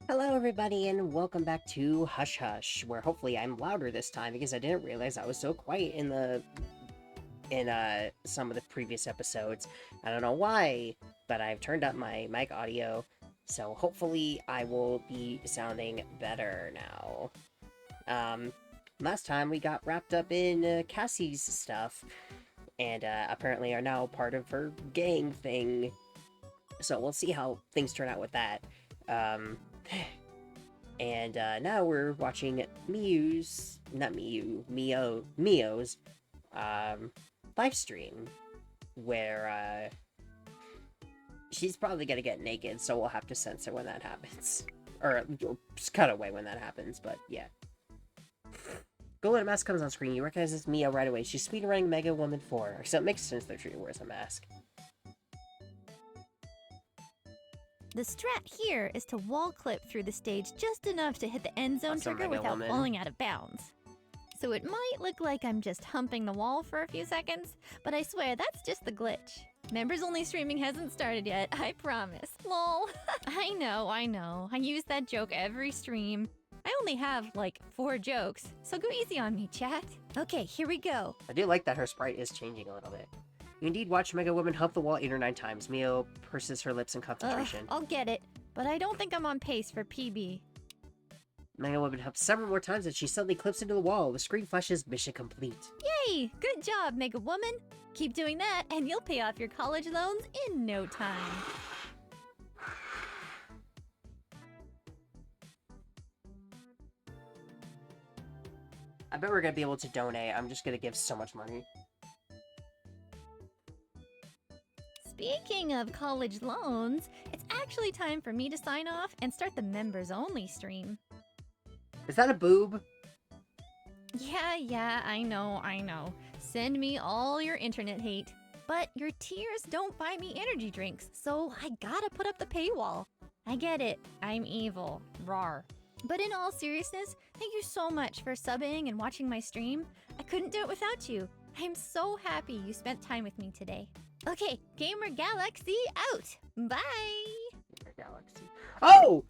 Hello everybody and welcome back to Hush Hush, where hopefully I'm louder this time because I didn't realize I was so quiet in some of the previous episodes. I don't know why, but I've turned up my mic audio, so hopefully I will be sounding better now. Last time we got wrapped up in Cassie's stuff, and apparently are now part of her gang thing. So we'll see how things turn out with that. Um, And now we're watching Mio's live stream, where she's probably gonna get naked, so we'll have to censor when that happens. Or just cut away when that happens, but yeah. Golden Mask comes on screen, you recognize this Mio right away. She's speedrunning Mega Woman 4, so it makes sense that she wears a mask. The strat here is to wall clip through the stage just enough to hit the end zone trigger without falling out of bounds. So it might look like I'm just humping the wall for a few seconds, but I swear that's just the glitch. Members only streaming hasn't started yet, I promise. Lol. I know. I use that joke every stream. I only have like 4 jokes, so go easy on me, chat. Okay, here we go. I do like that her sprite is changing a little bit. You indeed watch Mega Woman hump the wall 8 or 9 times. Mio purses her lips in concentration. I'll get it, but I don't think I'm on pace for PB. Mega Woman humps several more times and she suddenly clips into the wall. The screen flashes mission complete. Yay! Good job, Mega Woman! Keep doing that and you'll pay off your college loans in no time. I bet we're gonna be able to donate. I'm just gonna give so much money. Speaking of college loans, it's actually time for me to sign off and start the members only stream. Is that a boob? Yeah, I know. Send me all your internet hate. But your tears don't buy me energy drinks, so I gotta put up the paywall. I get it, I'm evil, rawr. But in all seriousness, thank you so much for subbing and watching my stream. I couldn't do it without you. I'm so happy you spent time with me today. Okay, Gamer Galaxy out. Bye. Gamer Galaxy. Oh!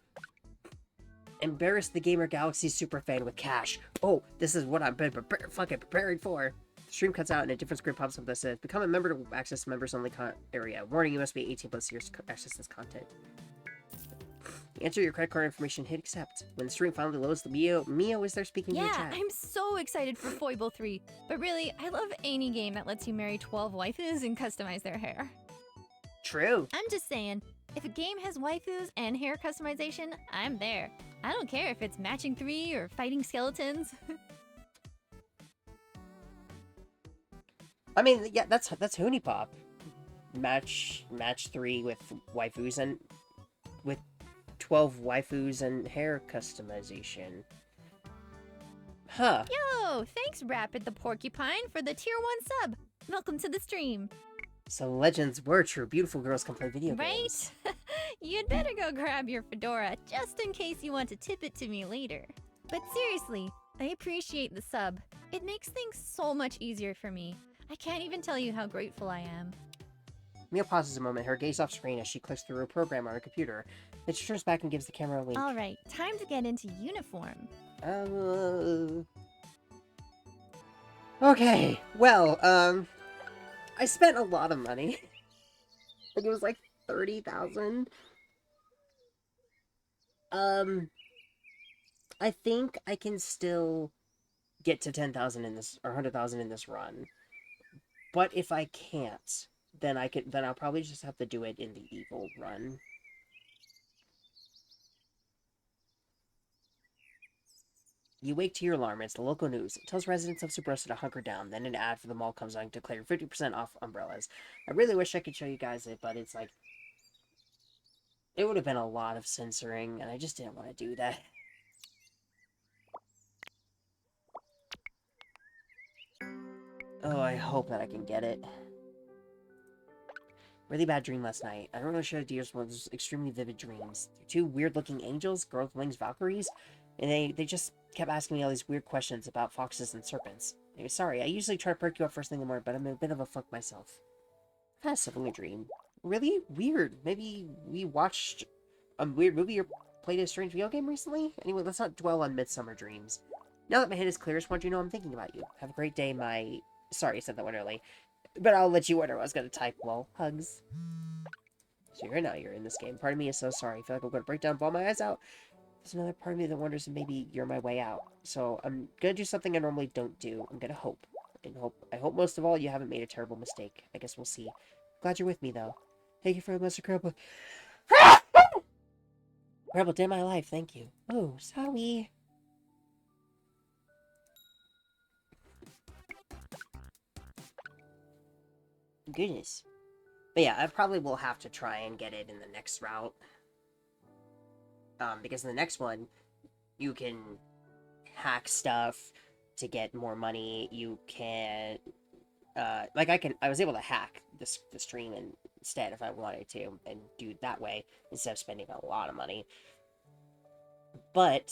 Embarrass the Gamer Galaxy superfan with cash. Oh, this is what I've been preparing for. The stream cuts out and a different screen pops up that says, become a member to access members only area. Warning, you must be 18 plus years to access this content. Enter your credit card information, hit accept. When the stream finally loads, the Mio is there speaking to your chat. Yeah, I'm so excited for Foible 3. But really, I love any game that lets you marry 12 waifus and customize their hair. True. I'm just saying, if a game has waifus and hair customization, I'm there. I don't care if it's matching 3 or fighting skeletons. I mean, yeah, that's Hoonie Pop. Match 3 with waifus and with 12 waifus and hair customization. Huh. Yo, thanks Rapid the Porcupine for the tier 1 sub. Welcome to the stream. So legends were true. Beautiful girls can play video games. Right? You'd better go grab your fedora just in case you want to tip it to me later. But seriously, I appreciate the sub. It makes things so much easier for me. I can't even tell you how grateful I am. Mia pauses a moment, her gaze off screen as she clicks through a program on her computer. Then she turns back and gives the camera a wink. Alright, time to get into uniform. Okay, well, I spent a lot of money. I think it was like 30,000. I think I can still get to 10,000 in this, or 100,000 in this run. But if I can't, then I'll probably just have to do it in the evil run. You wake to your alarm. It's the local news. It tells residents of Subrosa to hunker down. Then an ad for the mall comes on declaring 50% off umbrellas. I really wish I could show you guys it, but it's like... It would have been a lot of censoring, and I just didn't want to do that. Oh, I hope that I can get it. Really bad dream last night. I don't really share dears one of those extremely vivid dreams. They're 2 weird-looking angels, girl with wings, Valkyries, and they just kept asking me all these weird questions about foxes and serpents. Anyway, sorry, I usually try to perk you up first thing in the morning, but I'm a bit of a fuck myself. Kind of sibling dream. Really weird. Maybe we watched a weird movie or played a strange video game recently? Anyway, let's not dwell on Midsummer Dreams. Now that my head is clear, I just want you to know I'm thinking about you. Have a great day, my... Sorry, I said that one early. But I'll let you wonder what I was going to type. Well, hugs. So you're in this game. Part of me is so sorry. I feel like I'm going to break down and bawl my eyes out. There's another part of me that wonders if maybe you're my way out. So I'm going to do something I normally don't do. I'm going to hope. I hope most of all you haven't made a terrible mistake. I guess we'll see. Glad you're with me, though. Thank you for the most incredible... incredible day of my life. Thank you. Oh, sorry. Goodness. But yeah, I probably will have to try and get it in the next route. Because in the next one, you can hack stuff to get more money. You can, I was able to hack the stream instead if I wanted to, and do it that way, instead of spending a lot of money. But,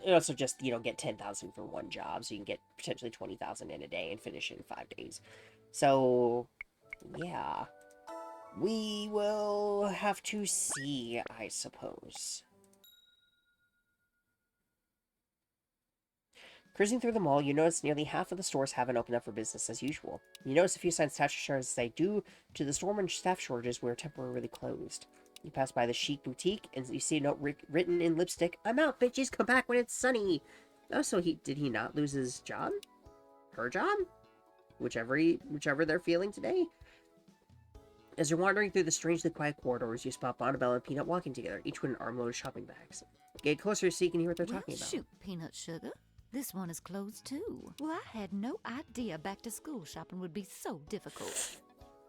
you also just, get 10,000 for one job, so you can get potentially 20,000 in a day and finish in 5 days. So, yeah. We will have to see, I suppose. Cruising through the mall, you notice nearly half of the stores haven't opened up for business as usual. You notice a few signs attached to shutters say, due to the storm and staff shortages, we're temporarily closed. You pass by the chic boutique, and you see a note written in lipstick, I'm out, bitches, come back when it's sunny! Oh, so did he not lose his job? Her job? Whichever they're feeling today? As you're wandering through the strangely quiet corridors, you spot Bonnabelle and Peanut walking together, each with an armload of shopping bags. Get closer so you can hear what they're talking about. Shoot, Peanut Sugar. This one is closed too. Well, I had no idea back-to-school shopping would be so difficult.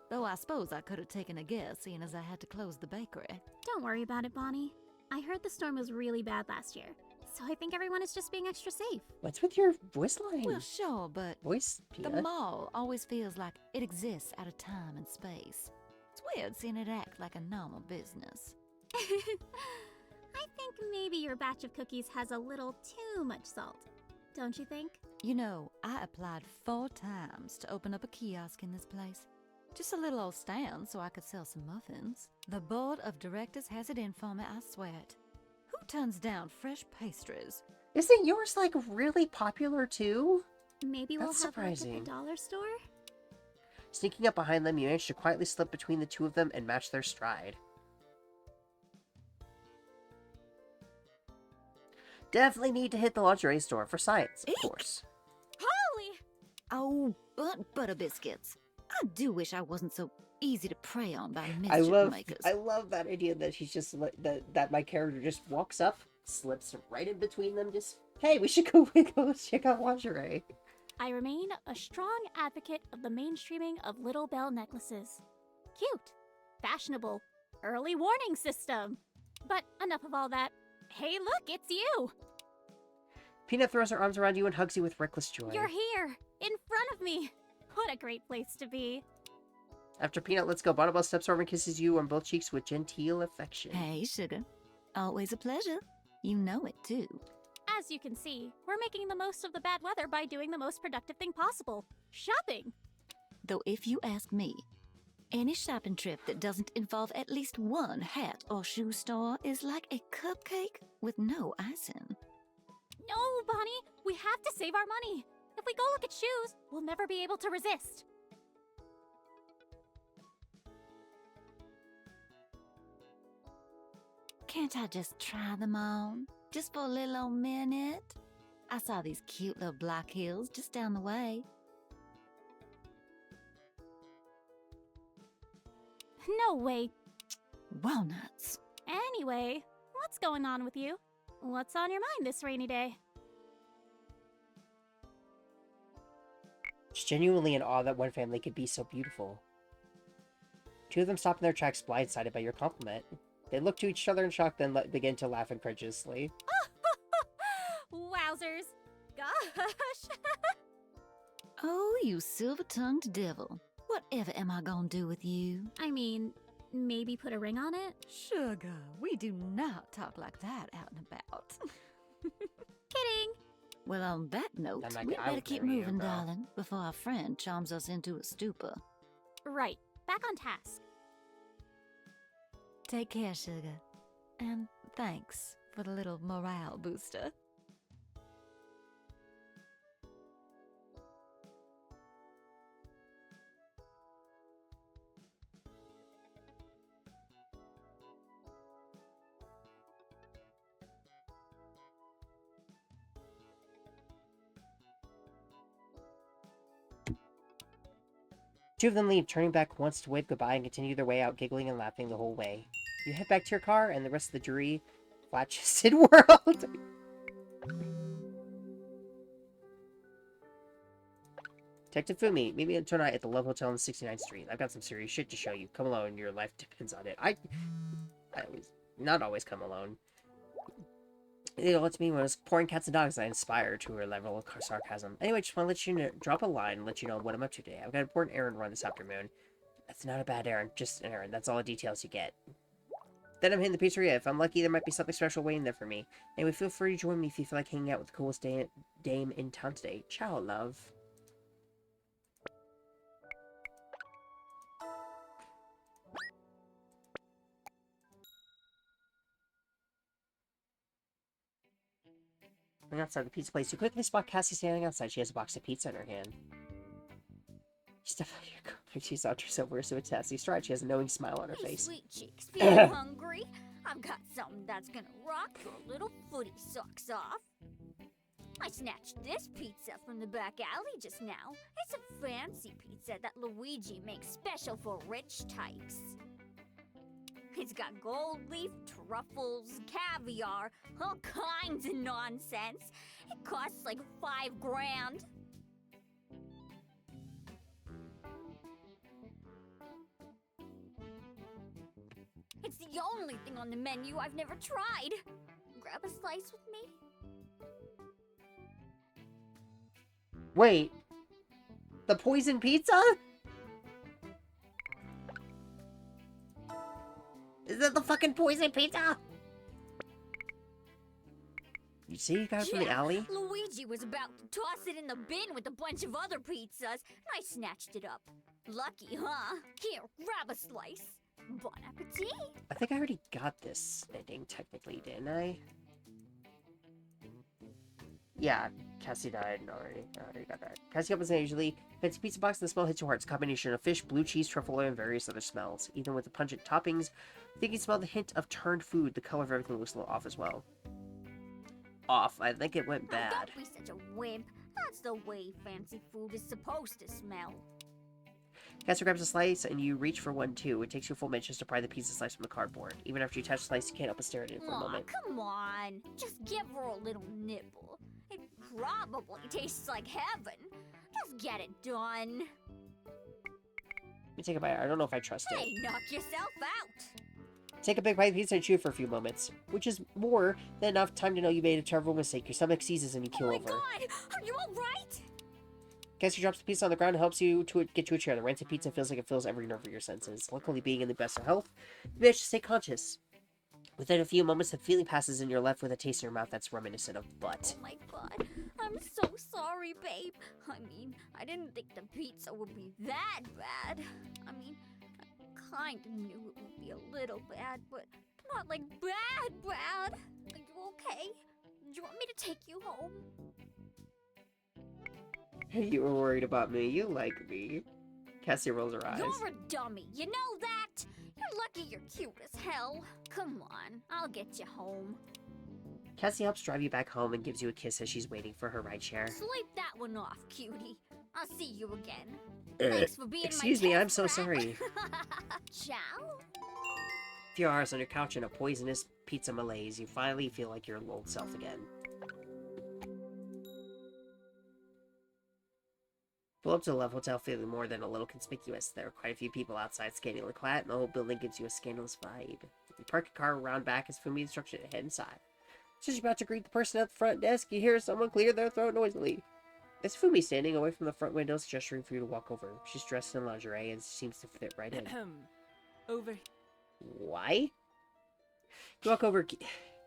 Though I suppose I could have taken a guess, seeing as I had to close the bakery. Don't worry about it, Bonnie. I heard the storm was really bad last year, so I think everyone is just being extra safe. What's with your voice line? Well, sure, but Peanut? The mall always feels like it exists out of time and space. It's weird seeing it act like a normal business. I think maybe your batch of cookies has a little too much salt. Don't you think? You know, I applied 4 times to open up a kiosk in this place. Just a little old stand so I could sell some muffins. The board of directors has it in for me, I swear it. Who turns down fresh pastries? Isn't yours, really popular, too? Maybe we'll That's have like surprising. at the dollar store? Sneaking up behind them, you manage to quietly slip between the two of them and match their stride. Definitely need to hit the lingerie store for science, of course. Holly! Oh, butter biscuits. I do wish I wasn't so easy to prey on by mischief makers. I love that idea that she's just that my character just walks up, slips right in between them, just, hey, we should go check out lingerie. I remain a strong advocate of the mainstreaming of Little Bell necklaces. Cute, fashionable, early warning system. But enough of all that. Hey, look, it's you! Peanut throws her arms around you and hugs you with reckless joy. You're here, in front of me. What a great place to be. After Peanut lets go, Bonnabelle steps over and kisses you on both cheeks with genteel affection. Hey, Sugar. Always a pleasure. You know it, too. As you can see, we're making the most of the bad weather by doing the most productive thing possible. Shopping! Though if you ask me, any shopping trip that doesn't involve at least one hat or shoe store is like a cupcake with no icing. No, Bonnie! We have to save our money! If we go look at shoes, we'll never be able to resist. Can't I just try them on? Just for a little old minute? I saw these cute little black heels just down the way. No way. Walnuts. Anyway, what's going on with you? What's on your mind this rainy day? She's genuinely in awe that one family could be so beautiful. Two of them stop in their tracks, blindsided by your compliment. They look to each other in shock, then begin to laugh incredulously. Wowzers! Gosh! Oh, you silver-tongued devil. Whatever am I gonna do with you? I mean, maybe put a ring on it? Sugar, we do not talk like that out and about. Kidding! Well, on that note, I'm like, we I better would keep marry you, moving, bro. darling, before our friend charms us into a stupor. Right, back on task. Take care, sugar. And thanks for the little morale booster. Two of them leave, turning back once to wave goodbye and continue their way out, giggling and laughing the whole way. You head back to your car, and the rest of the dreary, flat-chested world. Detective Fumi, meet me tonight at the Love Hotel on 69th Street. I've got some serious shit to show you. Come alone, your life depends on it. I always, not always come alone. It lets me when I was pouring cats and dogs, I inspired to her level of sarcasm. Anyway, just want to let you know, drop a line and let you know what I'm up to today. I've got an important errand to run this afternoon. That's not a bad errand, just an errand. That's all the details you get. Then I'm hitting the pizzeria. If I'm lucky, there might be something special waiting there for me. Anyway, feel free to join me if you feel like hanging out with the coolest dame in town today. Ciao, love. Running outside the pizza place, you quickly spot Cassie standing outside. She has a box of pizza in her hand. You step out of your car. She saunters over to a Cassie stride. She has a knowing smile on her face. Sweet cheeks, feeling hungry? I've got something that's gonna rock your little footy socks off. I snatched this pizza from the back alley just now. It's a fancy pizza that Luigi makes special for rich types. It's got gold leaf, truffles, caviar, all kinds of nonsense. It costs like $5 grand. It's the only thing on the menu I've never tried. Grab a slice with me? Wait. The poison pizza? Is that the fucking poison pizza? You see you got it from the alley? Luigi was about to toss it in the bin with a bunch of other pizzas, and I snatched it up. Lucky, huh? Here, grab a slice. Bon appetit! I think I already got this ending, technically, didn't I? Yeah, Cassie died already. I already got that. Cassie opens it usually. Fancy pizza box and the smell hits your heart. It's a combination of fish, blue cheese, truffle oil, and various other smells. Even with the pungent toppings, I think you smell the hint of turned food. The color of everything looks a little off as well. Off. I think it went bad. Don't be such a wimp. That's the way fancy food is supposed to smell. Cassie grabs a slice, and you reach for one too. It takes you a full minute just to pry the pizza slice from the cardboard. Even after you touch the slice, you can't help but stare at it for a moment. Come on. Just give her a little nibble. It probably tastes like heaven. Just get it done. Let me take a bite. I don't know if I trust it. Hey, knock yourself out. Take a big bite of pizza and chew for a few moments, which is more than enough time to know you made a terrible mistake. Your stomach seizes and you keel over. Oh my god! Are you alright? Cassie drops the pizza on the ground and helps you to get to a chair. The rancid pizza feels like it fills every nerve of your senses. Luckily, being in the best of health, you manage to stay conscious. Within a few moments, the feeling passes and you're left with a taste in your mouth that's reminiscent of butt. Oh my god, I'm so sorry, babe. I mean, I didn't think the pizza would be that bad. I mean, I kinda knew it would be a little bad, but not like bad. Are you okay? Do you want me to take you home? You were worried about me. You like me. Cassie rolls her eyes. You're a dummy, you know that? You're lucky you're cute as hell. Come on, I'll get you home. Cassie helps drive you back home and gives you a kiss as she's waiting for her rideshare. Sleep that one off, cutie. I'll see you again. Thanks for being Excuse my me, I'm test so rat. sorry. Ciao. A few hours on your couch in a poisonous pizza malaise, you finally feel like your old self again. Pull up to the Love Hotel feeling more than a little conspicuous. There are quite a few people outside scantily clad, and the whole building gives you a scandalous vibe. You park your car around back as Fumi instructs you to head inside. Just as you're about to greet the person at the front desk, you hear someone clear their throat noisily. It's Fumi standing away from the front windows, gesturing for you to walk over. She's dressed in lingerie and seems to fit right in. Over. Why? You walk over,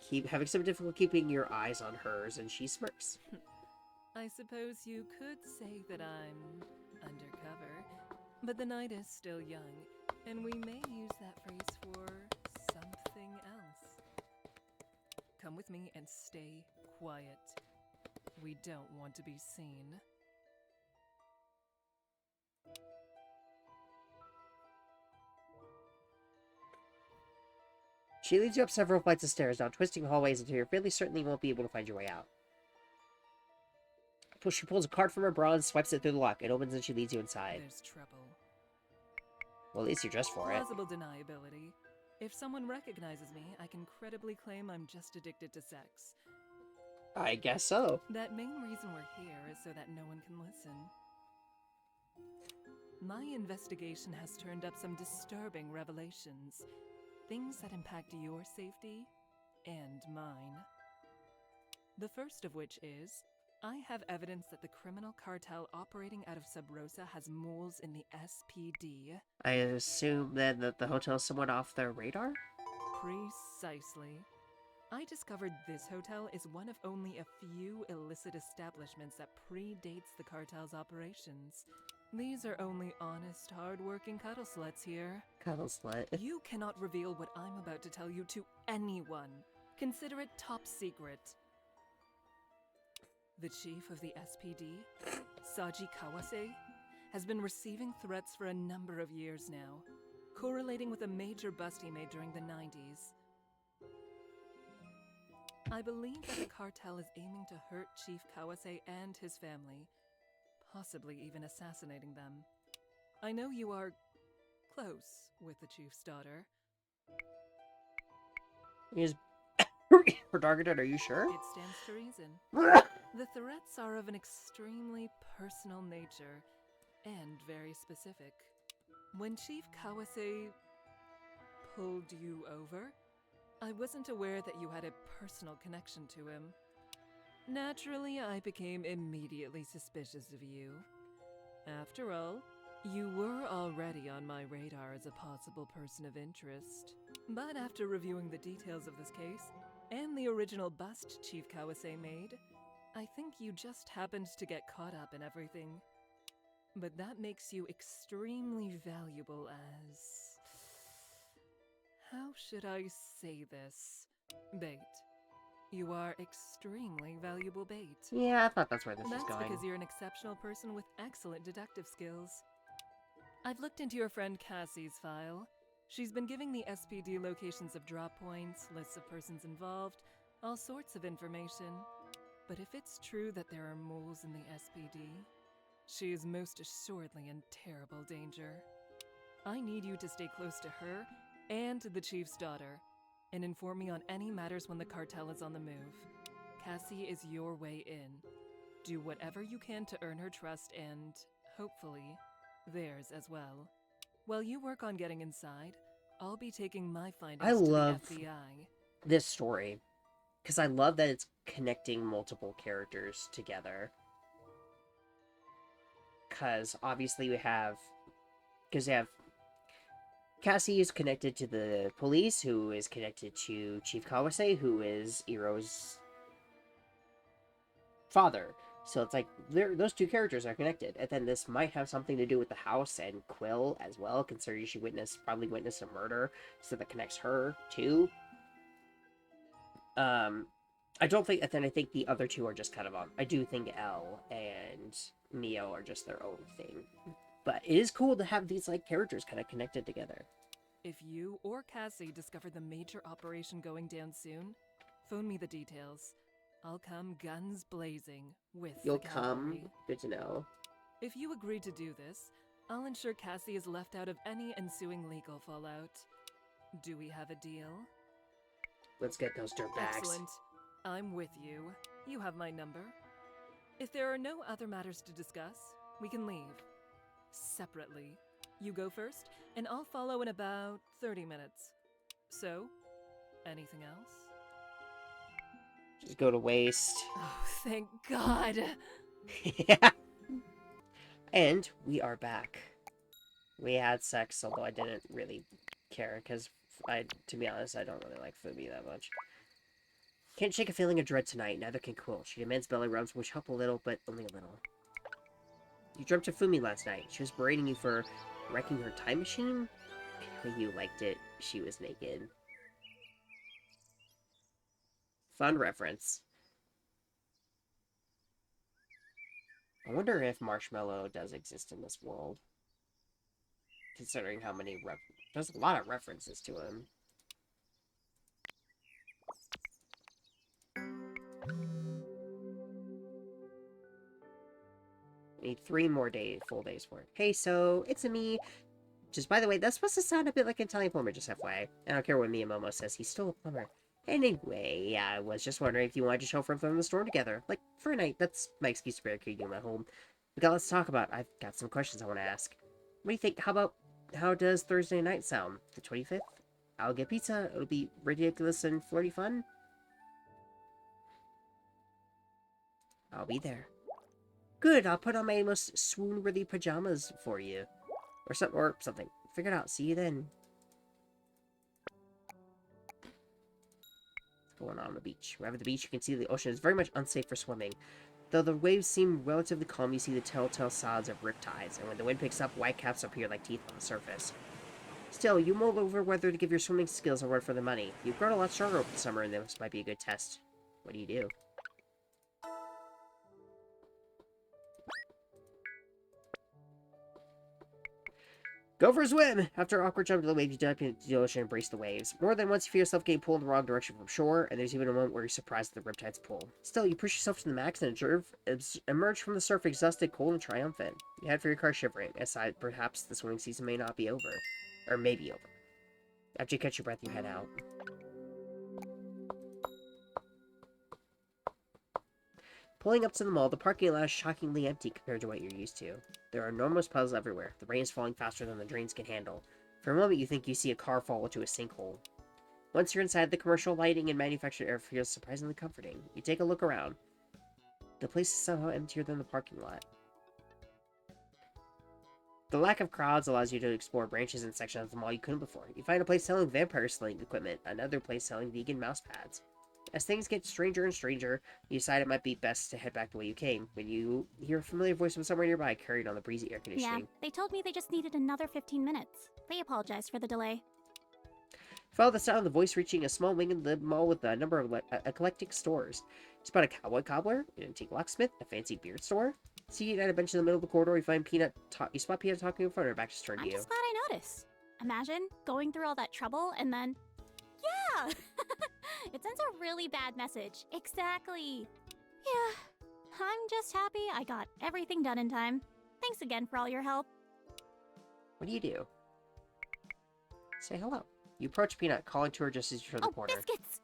keep having some difficulty keeping your eyes on hers, and she smirks. I suppose you could say that I'm undercover, but the night is still young, and we may use that phrase for come with me and stay quiet. We don't want to be seen. She leads you up several flights of stairs, down twisting hallways until you're fairly certain you won't be able to find your way out. She pulls a card from her bra and swipes it through the lock. It opens and she leads you inside. There's trouble. Well, at least you're dressed for it. Plausible deniability. If someone recognizes me, I can credibly claim I'm just addicted to sex. I guess so. That main reason we're here is so that no one can listen. My investigation has turned up some disturbing revelations. Things that impact your safety and mine. The first of which is, I have evidence that the criminal cartel operating out of Subrosa has moles in the SPD. I assume then that the hotel's somewhat off their radar? Precisely. I discovered this hotel is one of only a few illicit establishments that predates the cartel's operations. These are only honest, hard-working cuddle sluts here. Cuddle slut. You cannot reveal what I'm about to tell you to anyone. Consider it top secret. The chief of the SPD, Saji Kawase, has been receiving threats for a number of years now, correlating with a major bust he made during the 90s. I believe that the cartel is aiming to hurt Chief Kawase and his family, possibly even assassinating them. I know you are close with the chief's daughter. Is her targeted, are you sure? It stands to reason. The threats are of an extremely personal nature and very specific. When Chief Kawase pulled you over, I wasn't aware that you had a personal connection to him. Naturally, I became immediately suspicious of you. After all, you were already on my radar as a possible person of interest. But after reviewing the details of this case, and the original bust Chief Kawase made, I think you just happened to get caught up in everything. But that makes you extremely valuable as... how should I say this? Bait. You are extremely valuable bait. Yeah, I thought that's where this was That's going. because you're an exceptional person with excellent deductive skills. I've looked into your friend Cassie's file. She's been giving the SPD locations of drop points, lists of persons involved, all sorts of information. But if it's true that there are moles in the SPD, she is most assuredly in terrible danger. I need you to stay close to her and the chief's daughter, and inform me on any matters when the cartel is on the move. Cassie is your way in. Do whatever you can to earn her trust and, hopefully, theirs as well. While you work on getting inside, I'll be taking my findings I love to the FBI. this story, because I love that it's connecting multiple characters together. Because obviously we have Cassie is connected to the police, who is connected to Chief Kawase, who is Iroh's father. So it's like, those two characters are connected. And then this might have something to do with the house and Quill as well, considering she probably witnessed a murder, so that connects her too. I don't think, and then I think the other two are just kind of on. I do think Elle and Neo are just their own thing. But it is cool to have these, like, characters kind of connected together. If you or Cassie discover the major operation going down soon, phone me the details. I'll come guns blazing with You'll the come? cavalry. Good to know. If you agree to do this, I'll ensure Cassie is left out of any ensuing legal fallout. Do we have a deal? Let's get those dirtbags. Excellent. I'm with you. You have my number. If there are no other matters to discuss, we can leave. Separately. You go first, and I'll follow in about 30 minutes. So, anything else? Just go to waste. Oh, thank God! Yeah. And we are back. We had sex, although I didn't really care, because to be honest, I don't really like Fumi that much. Can't shake a feeling of dread tonight, neither can Quill. She demands belly rubs, which help a little, but only a little. You dreamt of Fumi last night. She was berating you for wrecking her time machine? You liked it. She was naked. Fun reference. I wonder if Marshmallow does exist in this world. Considering how many there's a lot of references to him. I need 3 more full days for it. Hey, so, it's me. Just, by the way, that's supposed to sound a bit like an Italian plumber, just FYI. I don't care what Miyamoto says, he's still a plumber. Anyway, yeah, I was just wondering if you wanted to show from the storm together. Like, for a night, that's my excuse to barricade you in my home. We got lots to talk about. I've got some questions I want to ask. What do you think? How does Thursday night sound? The 25th? I'll get pizza. It'll be ridiculous and flirty fun. I'll be there. Good, I'll put on my most swoon-worthy pajamas for you. Or something. Figure it out. See you then. What's going on the beach? Arrive at the beach, you can see the ocean is very much unsafe for swimming. Though the waves seem relatively calm, you see the telltale sods of riptides, and when the wind picks up, white caps appear like teeth on the surface. Still, you mull over whether to give your swimming skills a run for the money. You've grown a lot stronger over the summer, and this might be a good test. What do you do? Go for a swim! After an awkward jump to the waves, you dive into the ocean and embrace the waves. More than once, you feel yourself getting pulled in the wrong direction from shore, and there's even a moment where you're surprised at the riptide's pull. Still, you push yourself to the max and emerge from the surf exhausted, cold, and triumphant. You head for your car shivering, aside perhaps the swimming season may not be over. Or may be over. After you catch your breath, you head out. Pulling up to the mall, the parking lot is shockingly empty compared to what you're used to. There are enormous puddles everywhere. The rain is falling faster than the drains can handle. For a moment, you think you see a car fall into a sinkhole. Once you're inside, the commercial lighting and manufactured air feels surprisingly comforting. You take a look around. The place is somehow emptier than the parking lot. The lack of crowds allows you to explore branches and sections of the mall you couldn't before. You find a place selling vampire slaying equipment, another place selling vegan mouse pads. As things get stranger and stranger, you decide it might be best to head back the way you came, when you hear a familiar voice from somewhere nearby carried on the breezy air conditioning. Yeah, they told me they just needed another 15 minutes. They apologized for the delay. Follow the sound of the voice reaching a small wing in the mall with a number of eclectic stores. You spot a cowboy cobbler, an antique locksmith, a fancy beard store. Seated at a bench in the middle of the corridor, you find you spot Peanut talking in front of her, back to turn to I'm you. just glad I noticed. Imagine going through all that trouble and then... Yeah! It sends a really bad message. Exactly. Yeah, I'm just happy I got everything done in time. Thanks again for all your help. What do? Say hello. You approach Peanut, calling to her just as you turn the corner. Biscuits!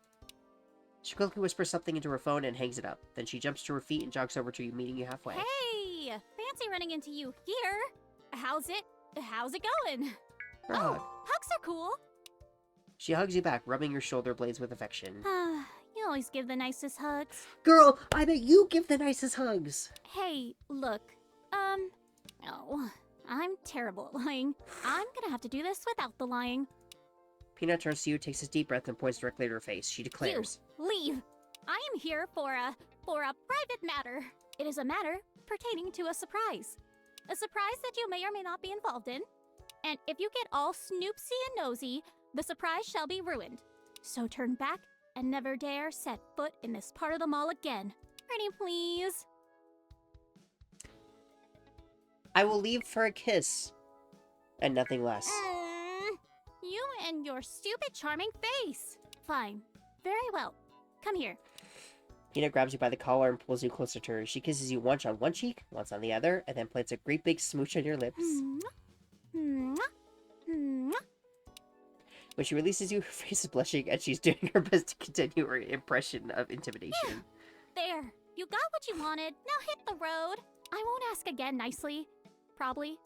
She quickly whispers something into her phone and hangs it up. Then she jumps to her feet and jogs over to you, meeting you halfway. Hey! Fancy running into you here. How's it going? Rod. Hugs are cool. She hugs you back, rubbing your shoulder blades with affection. You always give the nicest hugs. Girl, I bet you give the nicest hugs. Hey, look. Oh, I'm terrible at lying. I'm gonna have to do this without the lying. Peanut turns to you, takes a deep breath, and points directly at her face. She declares, You, leave. I am here for a private matter. It is a matter pertaining to a surprise. A surprise that you may or may not be involved in. And if you get all snoopsy and nosy, the surprise shall be ruined. So turn back and never dare set foot in this part of the mall again. Pretty please. I will leave for a kiss. And nothing less. You and your stupid charming face. Fine. Very well. Come here. Peanut grabs you by the collar and pulls you closer to her. She kisses you once on one cheek, once on the other, and then plants a great big smooch on your lips. When she releases you, her face is blushing, and she's doing her best to continue her impression of intimidation. There. You got what you wanted. Now hit the road. I won't ask again nicely. Probably.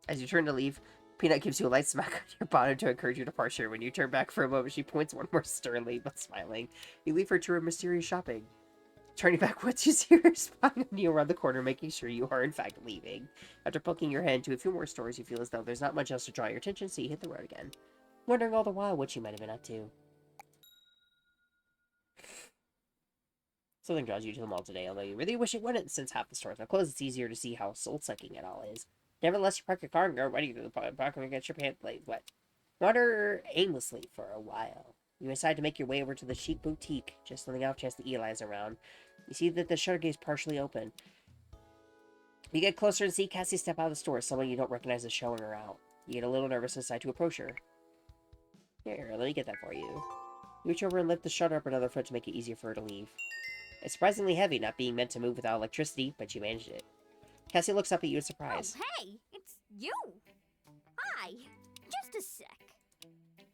As you turn to leave, Peanut gives you a light smack on your bottom to encourage your departure. When you turn back for a moment, she points one more sternly, but smiling. You leave her to her mysterious shopping. Turning back once you see her spying on you around the corner, making sure you are in fact leaving. After poking your head into a few more stores, you feel as though there's not much else to draw your attention, so you hit the road again. Wondering all the while what you might have been up to. Something draws you to the mall today, although you really wish it wouldn't, since half the stores are closed. It's easier to see how soul-sucking it all is. Nevertheless, you park your car and go ready to the park and get your pants laid wet. Wander aimlessly for a while. You decide to make your way over to the chic boutique, just letting out a chance that Eli's around. You see that the shutter gate is partially open. You get closer and see Cassie step out of the store. Someone you don't recognize is showing her out. You get a little nervous and decide to approach her. Here, let me get that for you. You reach over and lift the shutter up another foot to make it easier for her to leave. It's surprisingly heavy, not being meant to move without electricity, but you managed it. Cassie looks up at you in surprise. Oh, hey, it's you. Hi. Just a sec.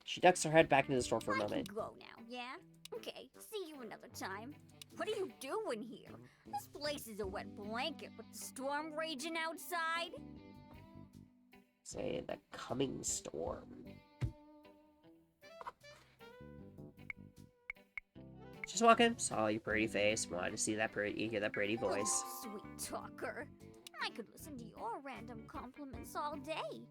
She ducks her head back into the store for a moment. I can go now, yeah? Okay, see you another time. What are you doing here? This place is a wet blanket with the storm raging outside. Say, the coming storm. Just walking, saw your pretty face, wanted to see that pretty, hear that pretty voice. Oh, sweet talker. I could listen to your random compliments all day.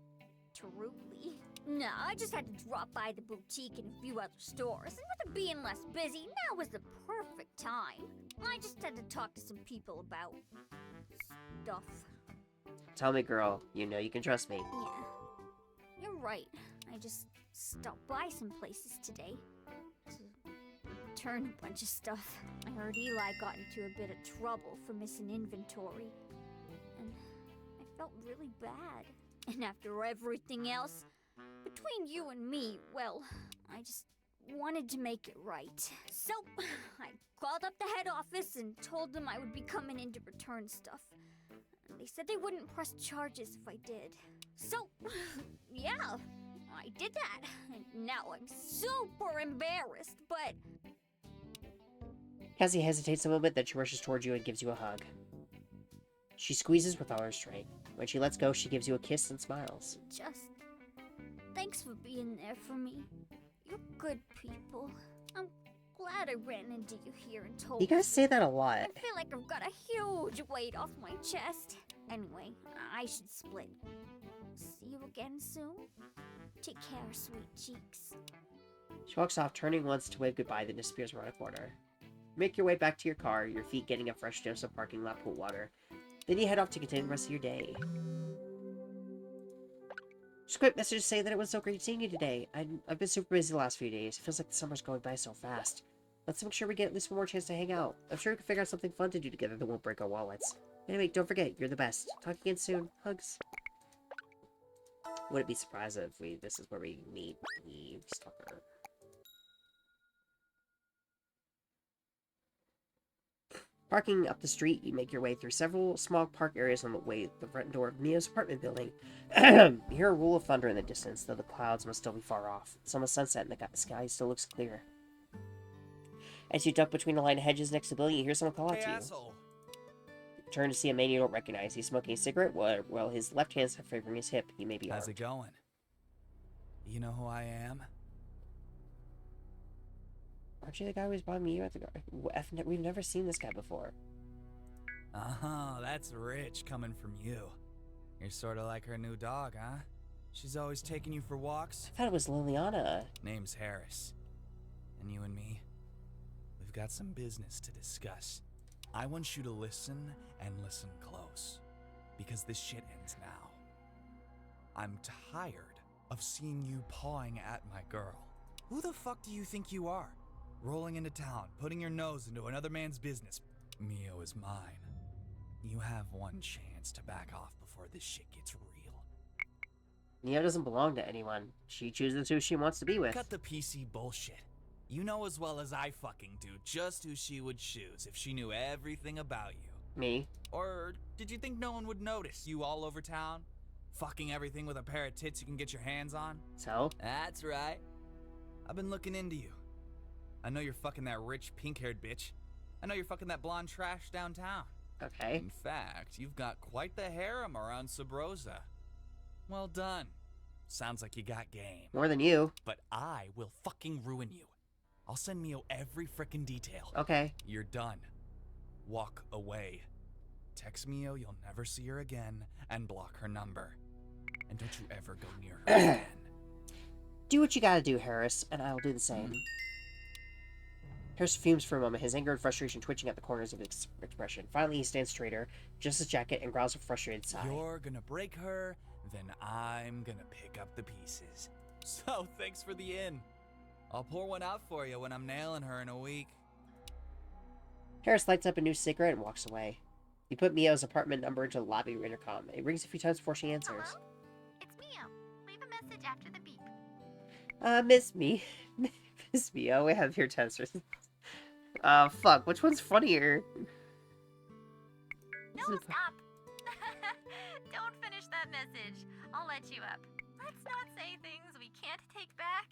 Truly. No, I just had to drop by the boutique and a few other stores, and with it being less busy, now was the perfect time. I just had to talk to some people about stuff. Tell me, girl, you know you can trust me. Yeah, you're right. I just stopped by some places today to return a bunch of stuff. I heard Eli got into a bit of trouble for missing inventory, and I felt really bad. And after everything else, between you and me, well, I just wanted to make it right. So, I called up the head office and told them I would be coming in to return stuff. And they said they wouldn't press charges if I did. So, yeah, I did that. And now I'm super embarrassed, but... Cassie hesitates a moment, then she rushes towards you and gives you a hug. She squeezes with all her strength. When she lets go, she gives you a kiss and smiles. Just... thanks for being there for me. You're good people. I'm glad I ran into you here and told You guys say that a lot. I feel like I've got a huge weight off my chest. Anyway, I should split. See you again soon. Take care, sweet cheeks. She walks off, turning once to wave goodbye, then disappears around a corner. Make your way back to your car, your feet getting a fresh dose of parking lot pool water. Then you head off to continue the rest of your day. Just a quick message to say that it was so great seeing you today. I've been super busy the last few days. It feels like the summer's going by so fast. Let's make sure we get at least one more chance to hang out. I'm sure we can figure out something fun to do together that won't break our wallets. Anyway, don't forget, you're the best. Talk again soon. Hugs. Wouldn't be surprised if this is where we meet the stalker. Parking up the street, you make your way through several small park areas on the way to the front door of Neo's apartment building. You hear a roll of thunder in the distance, though the clouds must still be far off. It's almost sunset and the sky still looks clear. As you duck between a line of hedges next to the building, you hear someone call out to you. Asshole. You turn to see a man you don't recognize. He's smoking a cigarette while his left hand's favoring his hip. He may be armed. How's it going? You know who I am? Aren't you the guy who was bothering you at the guard? We've never seen this guy before. Oh, that's rich coming from you. You're sort of like her new dog, huh? She's always taking you for walks? I thought it was Liliana. Name's Harris. And you and me, we've got some business to discuss. I want you to listen and listen close, because this shit ends now. I'm tired of seeing you pawing at my girl. Who the fuck do you think you are? Rolling into town, putting your nose into another man's business. Mio is mine. You have one chance to back off before this shit gets real. Neo doesn't belong to anyone. She chooses who she wants to be with. Cut the PC bullshit. You know as well as I fucking do just who she would choose if she knew everything about you. Me? Or did you think no one would notice you all over town? Fucking everything with a pair of tits you can get your hands on? So? That's right. I've been looking into you. I know you're fucking that rich pink-haired bitch. I know you're fucking that blonde trash downtown. Okay. In fact, you've got quite the harem around Subrosa. Well done. Sounds like you got game. More than you. But I will fucking ruin you. I'll send Mio every frickin' detail. Okay. You're done. Walk away. Text Mio you'll never see her again, and block her number. And don't you ever go near her again. Do what you gotta do, Harris, and I'll do the same. Harris fumes for a moment, his anger and frustration twitching at the corners of his expression. Finally, he stands straighter, adjusts his jacket, and growls a frustrated sigh. You're gonna break her, then I'm gonna pick up the pieces. So, thanks for the in. I'll pour one out for you when I'm nailing her in a week. Harris lights up a new cigarette and walks away. You put Mio's apartment number into the lobby intercom. It rings a few times before she answers. Hello? It's Mio. Leave a message after the beep. Miss me. Miss Mio, we have your testers. Fuck, which one's funnier? No, stop! Don't finish that message. I'll let you up. Let's not say things we can't take back.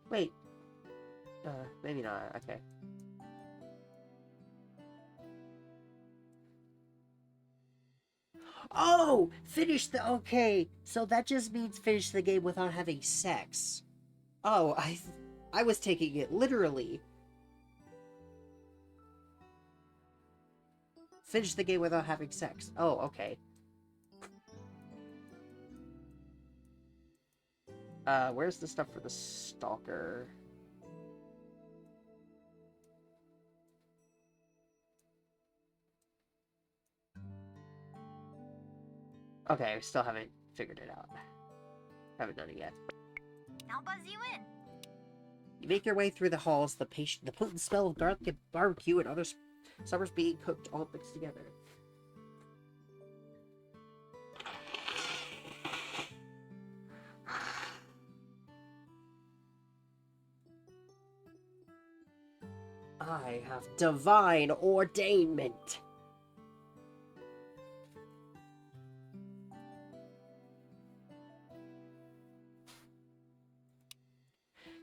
Wait. Maybe not. Okay. Oh! Finish the... Okay, so that just means finish the game without having sex. Oh, I was taking it literally. Finish the game without having sex. Oh, okay. Where's the stuff for the stalker? Okay, I still haven't figured it out. Haven't done it yet. I'll buzz you in. You make your way through the halls, the potent smell of garlic barbecue and other suppers being cooked all mixed together. I have divine ordainment.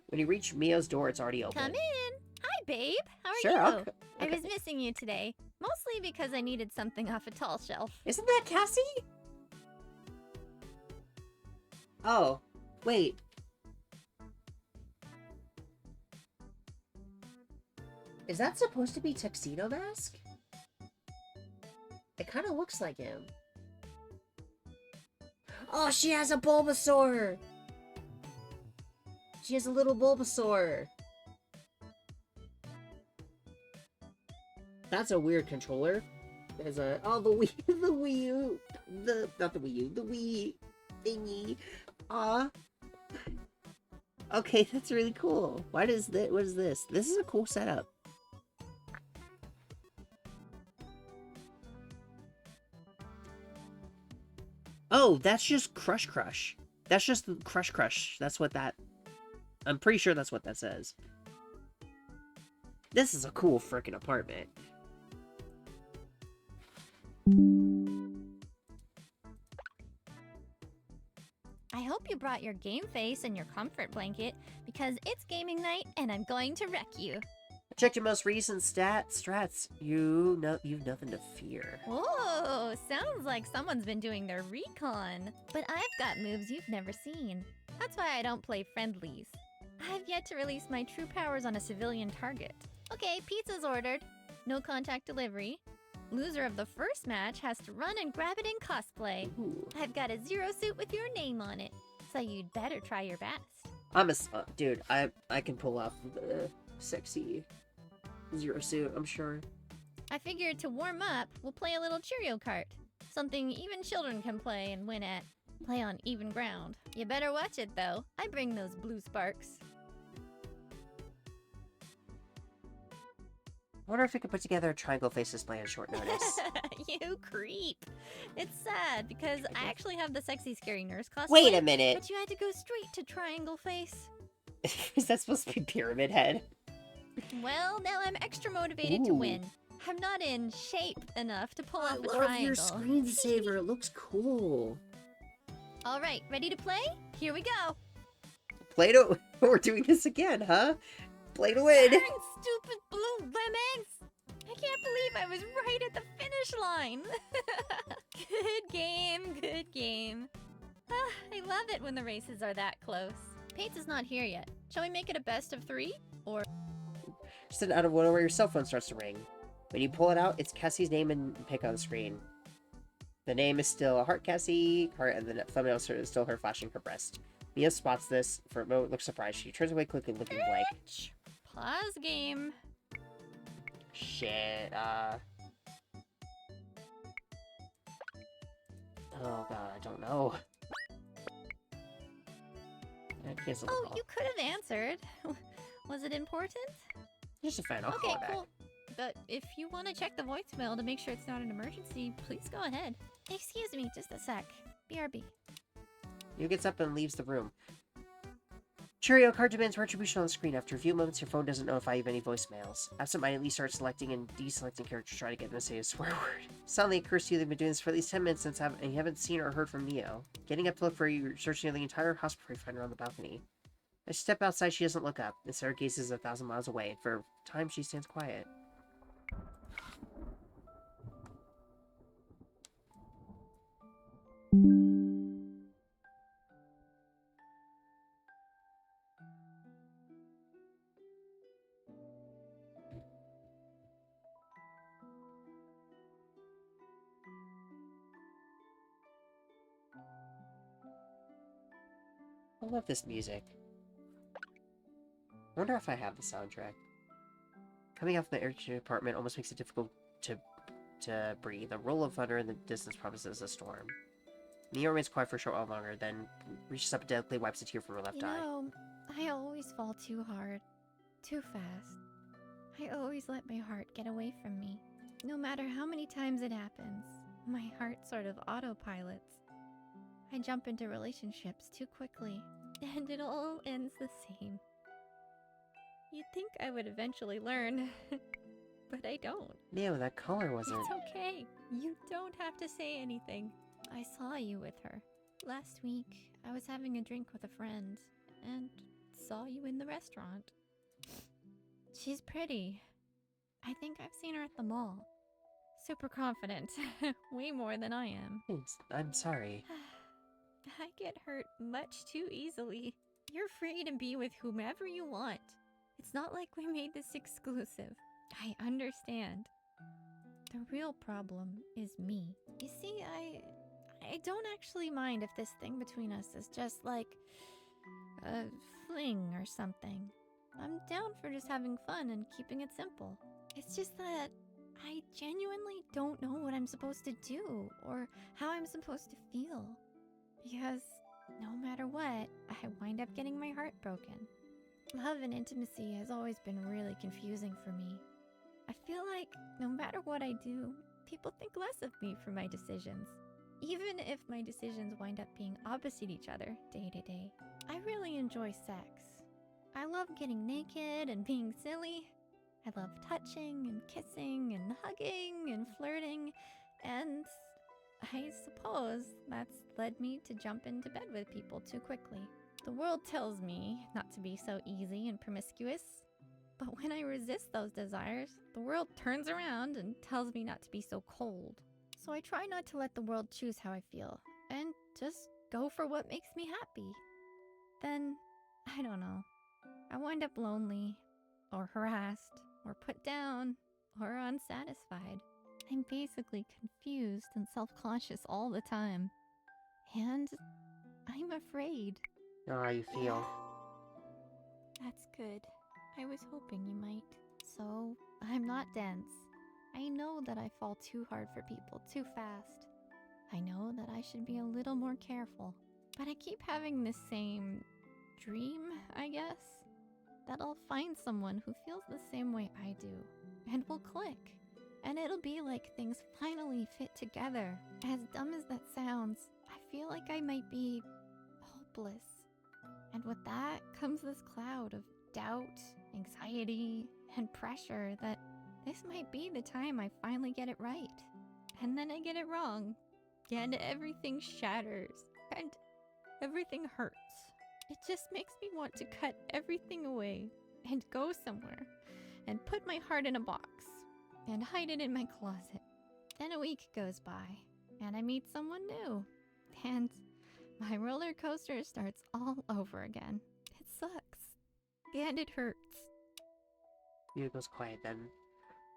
When you reach Mio's door, it's already open. Come in. Hi, babe. How are Sure, you? okay. I was missing you today, mostly because I needed something off a tall shelf. Isn't that Cassie? Oh, wait. Is that supposed to be Tuxedo Mask? It kind of looks like him. Oh, she has a Bulbasaur! She has a little Bulbasaur. That's a weird controller. There's a... Oh, the Wii... The Wii U. Not the Wii U. The Wii thingy. Aw. Okay, that's really cool. What is this? This is a cool setup. Oh, that's just Crush Crush. That's just Crush Crush. That's what that... I'm pretty sure that's what that says. This is a cool frickin' apartment. I hope you brought your game face and your comfort blanket, because it's gaming night and I'm going to wreck you. Check your most recent strats. You've nothing to fear. Whoa, sounds like someone's been doing their recon. But I've got moves you've never seen. That's why I don't play friendlies. I've yet to release my true powers on a civilian target. Okay, pizza's ordered. No contact delivery. Loser of the first match has to run and grab it in cosplay. Ooh. I've got a zero suit with your name on it, so you'd better try your best. I'm a... dude, I can pull off the sexy zero suit, I'm sure. I figured to warm up, we'll play a little Cheerio Kart. Something even children can play and win at. Play on even ground. You better watch it, though. I bring those blue sparks. I wonder if we could put together a triangle face display on short notice. You creep. It's sad, because I actually have the sexy scary nurse cosplay. Wait a minute! But you had to go straight to triangle face. Is that supposed to be Pyramid Head? Well, now I'm extra motivated to Ooh. win. I'm not in shape enough to pull off a I love triangle. your screensaver, it looks cool. All right, ready to play? Here we go. Play to... We're doing this again, huh? Play to win! Darn stupid blue lemmings! I can't believe I was right at the finish line. Good game, good game. I love it when the races are that close. Pizza's not here yet. Shall we make it a best of 3? Or... Just out of nowhere, your cell phone starts to ring. When you pull it out, it's Cassie's name and pic on the screen. The name is still Heart Cassie, heart, and the thumbnail is still her flashing her breast. Mia spots this. For a moment, looks surprised. She turns away quickly, looking blank. Pause game. Shit, Oh god, I don't know. I cancel the Oh, call. you could have answered. Was it important? Just a fan, I'll Okay, call her back. cool. But if you want to check the voicemail to make sure it's not an emergency, please go ahead. Excuse me, just a sec. BRB. Yu gets up and leaves the room. Cheerio, card demands retribution on the screen. After a few moments, your phone doesn't notify you of any voicemails. Absent-mindedly start selecting and deselecting characters to try to get them to say a swear word. Suddenly it occurs to you they've been doing this for at least 10 minutes and you haven't seen or heard from Neo. Getting up to look for you, you're searching the entire house before you find her on the balcony. As she steps outside, she doesn't look up. Instead, her gaze is 1,000 miles away. For a time, she stands quiet. I love this music. I wonder if I have the soundtrack. Coming out from the air conditioning department almost makes it difficult to breathe. A roll of thunder in the distance promises a storm. Neo remains quiet for a short while longer, then reaches up and delicately wipes a tear from her left eye. I always fall too hard, too fast. I always let my heart get away from me. No matter how many times it happens, my heart sort of autopilots. I jump into relationships too quickly, and it all ends the same. You'd think I would eventually learn, but I don't. Neo, that color wasn't... It's okay. You don't have to say anything. I saw you with her. Last week, I was having a drink with a friend, and saw you in the restaurant. She's pretty. I think I've seen her at the mall. Super confident. Way more than I am. I'm sorry. I get hurt much too easily. You're free to be with whomever you want. It's not like we made this exclusive. I understand. The real problem is me. You see, I don't actually mind if this thing between us is just like a fling or something. I'm down for just having fun and keeping it simple. It's just that I genuinely don't know what I'm supposed to do or how I'm supposed to feel. Because no matter what, I wind up getting my heart broken. Love and intimacy has always been really confusing for me. I feel like no matter what I do, people think less of me for my decisions. Even if my decisions wind up being opposite each other day to day. I really enjoy sex. I love getting naked and being silly. I love touching and kissing and hugging and flirting, and I suppose that's led me to jump into bed with people too quickly. The world tells me not to be so easy and promiscuous, but when I resist those desires, the world turns around and tells me not to be so cold. So I try not to let the world choose how I feel, and just go for what makes me happy. Then, I don't know, I wind up lonely, or harassed, or put down, or unsatisfied. I'm basically confused and self-conscious all the time. And I'm afraid. How you feel? That's good. I was hoping you might. So, I'm not dense. I know that I fall too hard for people too fast. I know that I should be a little more careful. But I keep having this same dream, I guess, that I'll find someone who feels the same way I do, and we'll click. And it'll be like things finally fit together. As dumb as that sounds, I feel like I might be hopeless. And with that comes this cloud of doubt, anxiety, and pressure that this might be the time I finally get it right. And then I get it wrong. And everything shatters. And everything hurts. It just makes me want to cut everything away and go somewhere and put my heart in a box and hide it in my closet. Then a week goes by and I meet someone new. And my roller coaster starts all over again. It sucks. And it hurts. Yu goes quiet then.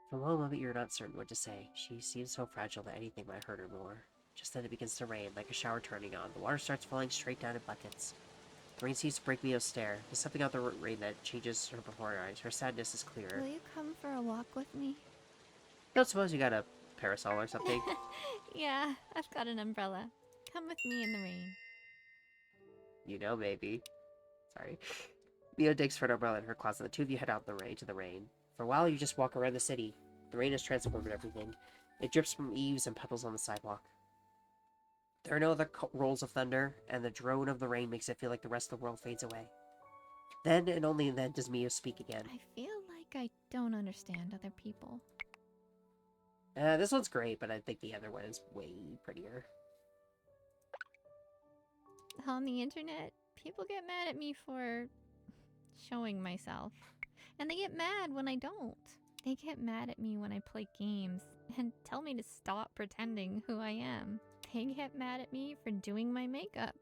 For a moment you're not certain what to say. She seems so fragile that anything might hurt her more. Just then it begins to rain, like a shower turning on. The water starts falling straight down in buckets. The rain seems to break Mio's stare. There's something about the rain that changes her before her eyes. Her sadness is clearer. Will you come for a walk with me? Don't suppose you got a parasol or something? Yeah, I've got an umbrella. Come with me in the rain. You know, maybe. Sorry. Mio digs for an umbrella in her closet. The two of you head out in the rain to the rain. For a while, you just walk around the city. The rain has transformed everything. It drips from eaves and puddles on the sidewalk. There are no other rolls of thunder, and the drone of the rain makes it feel like the rest of the world fades away. Then, and only then, does Mio speak again. I feel like I don't understand other people. This one's great, but I think the other one is way prettier. On the internet, people get mad at me for showing myself. And they get mad when I don't. They get mad at me when I play games and tell me to stop pretending who I am. They get mad at me for doing my makeup,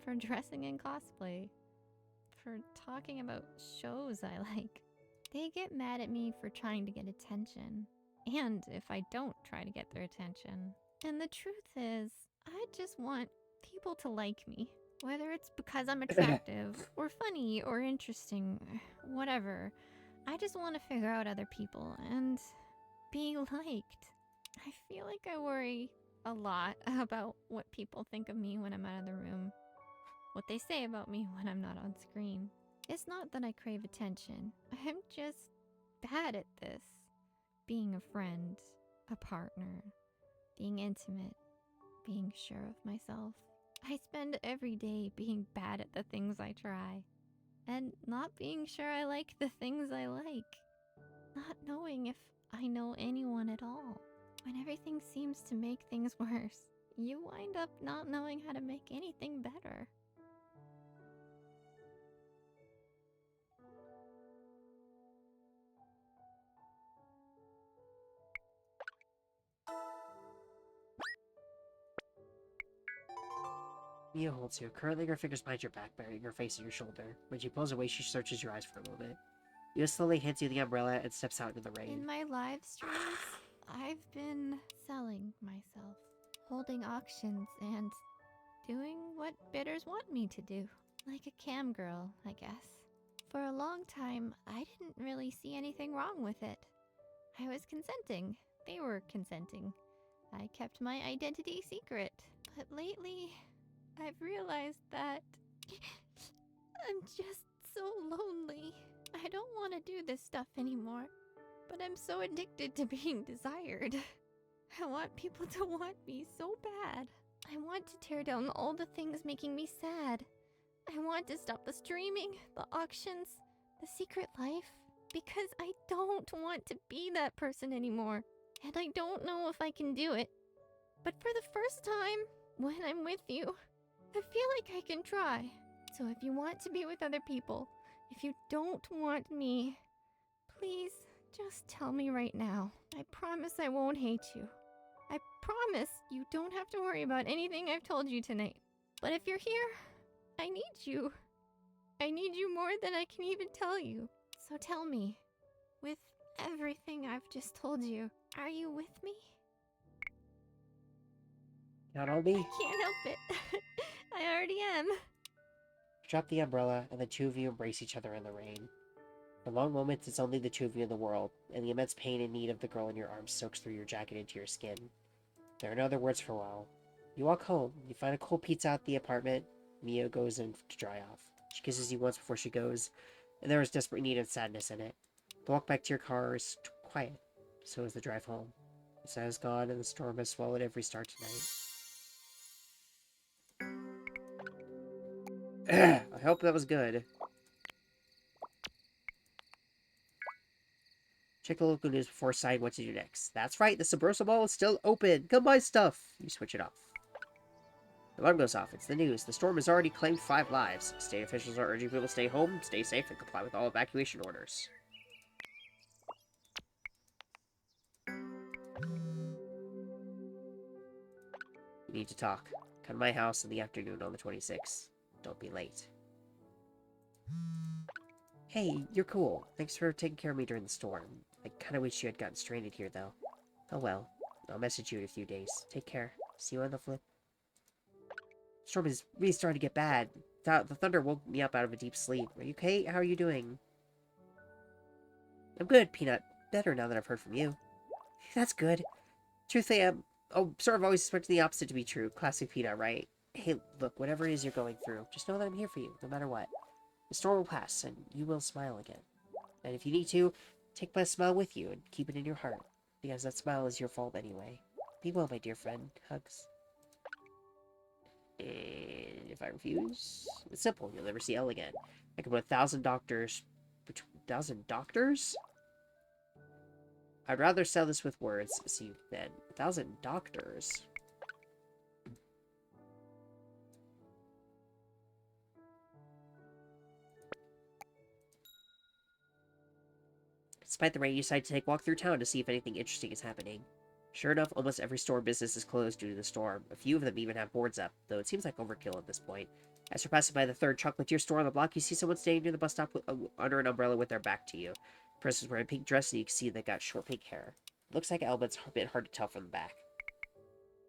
for dressing in cosplay, for talking about shows I like. They get mad at me for trying to get attention, and if I don't try to get their attention. And the truth is, I just want people to like me. Whether it's because I'm attractive, or funny, or interesting, whatever. I just want to figure out other people and be liked. I feel like I worry a lot about what people think of me when I'm out of the room. What they say about me when I'm not on screen. It's not that I crave attention. I'm just bad at this. Being a friend, a partner, being intimate, being sure of myself. I spend every day being bad at the things I try. And not being sure I like the things I like. Not knowing if I know anyone at all. When everything seems to make things worse, you wind up not knowing how to make anything better. Mia holds you. Currently, her fingers behind your back, burying her face in your shoulder. When she pulls away, she searches your eyes for a moment. Mia slowly hands you the umbrella and steps out into the rain. In my live streams, I've been selling myself, holding auctions, and doing what bidders want me to do. Like a cam girl, I guess. For a long time, I didn't really see anything wrong with it. I was consenting. They were consenting. I kept my identity secret. But lately, I've realized that I'm just so lonely. I don't want to do this stuff anymore, but I'm so addicted to being desired. I want people to want me so bad. I want to tear down all the things making me sad. I want to stop the streaming, the auctions, the secret life, because I don't want to be that person anymore. And I don't know if I can do it. But for the first time, when I'm with you, I feel like I can try. So if you want to be with other people, if you don't want me, please just tell me right now. I promise I won't hate you. I promise you don't have to worry about anything I've told you tonight. But if you're here, I need you. I need you more than I can even tell you. So tell me, with everything I've just told you, are you with me? Not on me. I can't help it. I already am. Drop the umbrella, and the two of you embrace each other in the rain. For long moments, it's only the two of you in the world, and the immense pain and need of the girl in your arms soaks through your jacket into your skin. There are no other words for a while. You walk home. You find a cold pizza at the apartment. Mio goes in to dry off. She kisses you once before she goes, and there is desperate need and sadness in it. The walk back to your car is quiet. So is the drive home. The sun is gone, and the storm has swallowed every star tonight. I hope that was good. Check the local news before deciding what to do next. That's right, the Subrosa Mall is still open. Come buy stuff. You switch it off. The alarm goes off. It's the news. The storm has already claimed 5 lives. State officials are urging people to stay home, stay safe, and comply with all evacuation orders. We need to talk. Come to my house in the afternoon on the 26th. Don't be late. Hey, you're cool. Thanks for taking care of me during the storm. I kinda wish you had gotten stranded here, though. Oh well. I'll message you in a few days. Take care. See you on the flip. The storm is really starting to get bad. The thunder woke me up out of a deep sleep. Are you okay? How are you doing? I'm good, Peanut. Better now that I've heard from you. That's good. Truthfully, sort of always expected the opposite to be true. Classic Peanut, right? Hey, look, whatever it is you're going through, just know that I'm here for you, no matter what. The storm will pass, and you will smile again. And if you need to, take my smile with you and keep it in your heart, because that smile is your fault anyway. Be well, my dear friend. Hugs. And if I refuse, it's simple. You'll never see Elle again. I can put 1,000 doctors... 1,000 doctors? I'd rather sell this with words, see, than 1,000 doctors. Despite the rain, you decide to take a walk through town to see if anything interesting is happening. Sure enough, almost every store business is closed due to the storm. A few of them even have boards up, though it seems like overkill at this point. As you're passing by the third chocolatier store on the block, you see someone standing near the bus stop under an umbrella with their back to you. The person's wearing a pink dress, and you can see they got short pink hair. Looks like Elba's a bit hard to tell from the back.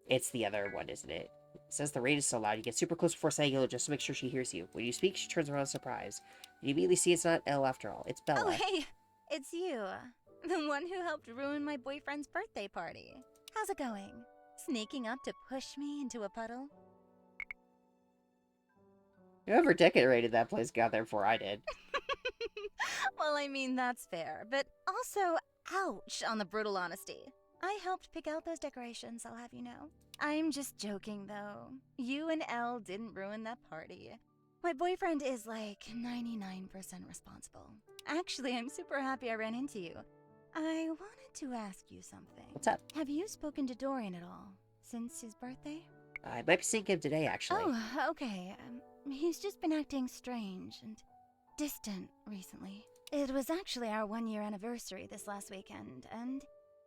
It's the other one, isn't it? It says the rain is so loud, you get super close before saying hello just to make sure she hears you. When you speak, she turns around in surprise. You immediately see it's not Elle after all, it's Bella. Oh, hey! It's you. The one who helped ruin my boyfriend's birthday party. How's it going? Sneaking up to push me into a puddle? Whoever decorated that place got there before I did. Well, I mean, that's fair. But also, ouch on the brutal honesty. I helped pick out those decorations, I'll have you know. I'm just joking, though. You and Elle didn't ruin that party. My boyfriend is like 99% responsible. Actually, I'm super happy I ran into you. I wanted to ask you something. What's up? Have you spoken to Dorian at all since his birthday? I might be seeing him today, actually. Oh, okay. He's just been acting strange and distant recently. It was actually our 1-year anniversary this last weekend, and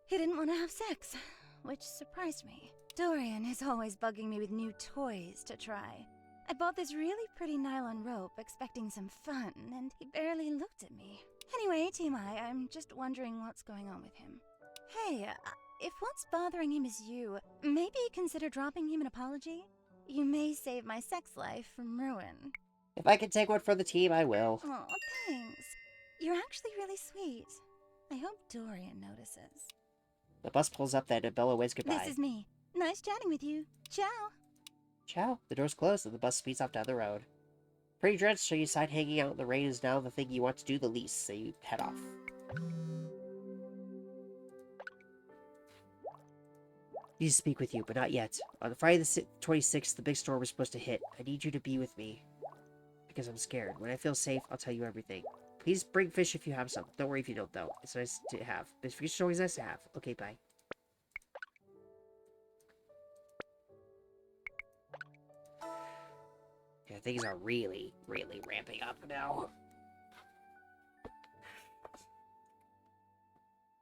he didn't want to have sex, which surprised me. Dorian is always bugging me with new toys to try. I bought this really pretty nylon rope expecting some fun, and he barely looked at me. Anyway, TMI, I'm just wondering what's going on with him. Hey, if what's bothering him is you, maybe consider dropping him an apology? You may save my sex life from ruin. If I can take one for the team, I will. Oh, thanks. You're actually really sweet. I hope Dorian notices. The bus pulls up then and Bella waves goodbye. This is me. Nice chatting with you. Ciao. Ciao. The door's closed and the bus speeds off down the road. Pretty drenched, so you decide hanging out in the rain is now the thing you want to do the least, so you head off. Need to speak with you, but not yet. On the Friday the 26th, the big storm is supposed to hit. I need you to be with me. Because I'm scared. When I feel safe, I'll tell you everything. Please bring fish if you have some. Don't worry if you don't, though. It's nice to have. Fish is always nice to have. Okay, bye. Yeah, things are really, really ramping up now.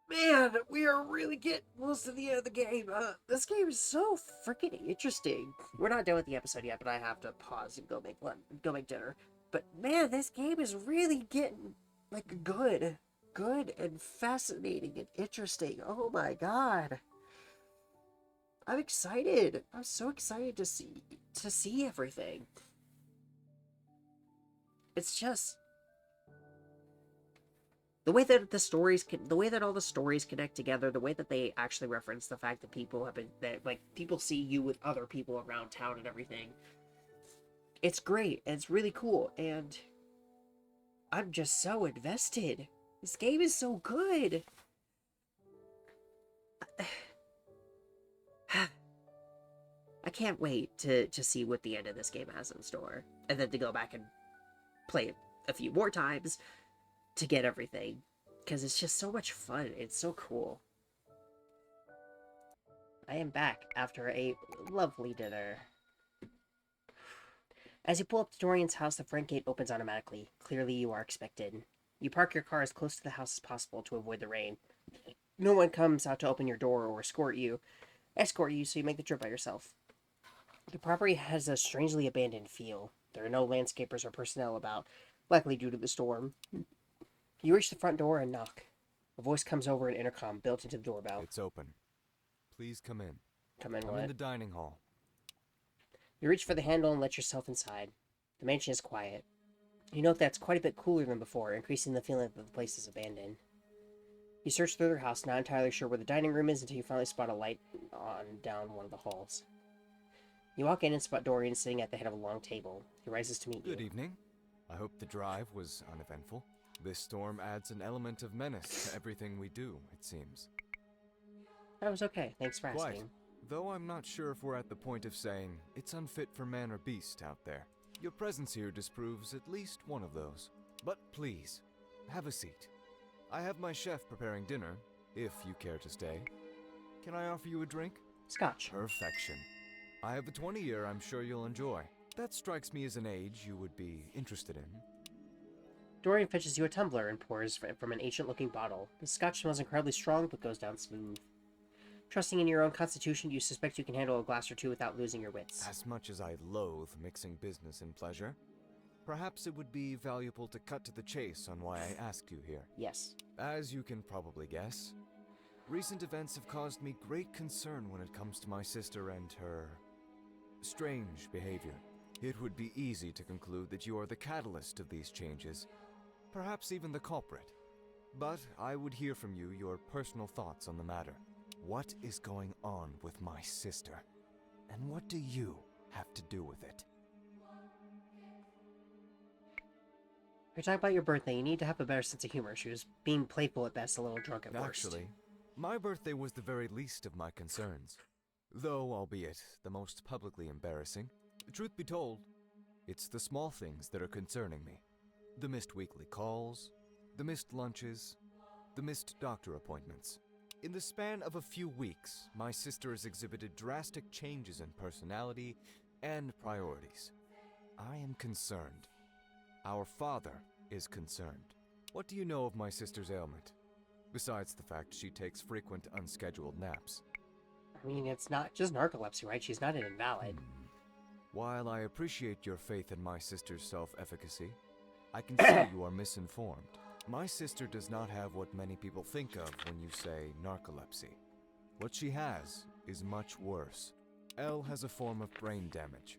Man, we are really getting close to the end of the game. This game is so freaking interesting. We're not done with the episode yet, but I have to pause and go make dinner. But man, this game is really getting like good and fascinating and interesting. Oh my god, I'm excited. I'm so excited to see everything. It's just the way that all the stories connect together, the way that they actually reference the fact that people see you with other people around town and everything. It's great, and it's really cool, and I'm just so invested. This game is so good. I can't wait to see what the end of this game has in store, and then to go back and play it a few more times to get everything, because it's just so much fun. It's so cool. I am back after a lovely dinner. As you pull up to Dorian's house, the front gate opens automatically. Clearly, you are expected. You park your car as close to the house as possible to avoid the rain. No one comes out to open your door or escort you, so you make the trip by yourself. The property has a strangely abandoned feel. There are no landscapers or personnel about, likely due to the storm. You reach the front door and knock. A voice comes over an intercom built into the doorbell. It's open. Please come in. Come in I'm what? in the dining hall. You reach for the handle and let yourself inside. The mansion is quiet. You note that it's quite a bit cooler than before, increasing the feeling that the place is abandoned. You search through their house, not entirely sure where the dining room is until you finally spot a light on down one of the halls. You walk in and spot Dorian sitting at the head of a long table. He rises to meet you. Good evening. I hope the drive was uneventful. This storm adds an element of menace to everything we do, it seems. That was okay. Thanks for Quite. asking. Though I'm not sure if we're at the point of saying it's unfit for man or beast out there. Your presence here disproves at least one of those. But please, have a seat. I have my chef preparing dinner, if you care to stay. Can I offer you a drink? Scotch. Perfection. I have a 20-year I'm sure you'll enjoy. That strikes me as an age you would be interested in. Dorian fetches you a tumbler and pours from an ancient-looking bottle. The scotch smells incredibly strong, but goes down smooth. Trusting in your own constitution, you suspect you can handle a glass or two without losing your wits. As much as I loathe mixing business and pleasure, perhaps it would be valuable to cut to the chase on why I asked you here. Yes. As you can probably guess, recent events have caused me great concern when it comes to my sister and her strange behavior. It would be easy to conclude that you are the catalyst of these changes, perhaps even the culprit. But I would hear from you your personal thoughts on the matter. What is going on with my sister? And what do you have to do with it? If you're talking about your birthday, you need to have a better sense of humor. She was being playful at best, a little drunk at worst. Actually, my birthday was the very least of my concerns. Though, albeit the most publicly embarrassing, truth be told, it's the small things that are concerning me. The missed weekly calls, the missed lunches, the missed doctor appointments. In the span of a few weeks, my sister has exhibited drastic changes in personality and priorities. I am concerned. Our father is concerned. What do you know of my sister's ailment? Besides the fact she takes frequent unscheduled naps. I mean, it's not just narcolepsy, right? She's not an invalid. While I appreciate your faith in my sister's self-efficacy, I can see you are misinformed. My sister does not have what many people think of when you say narcolepsy. What she has is much worse. Elle has a form of brain damage,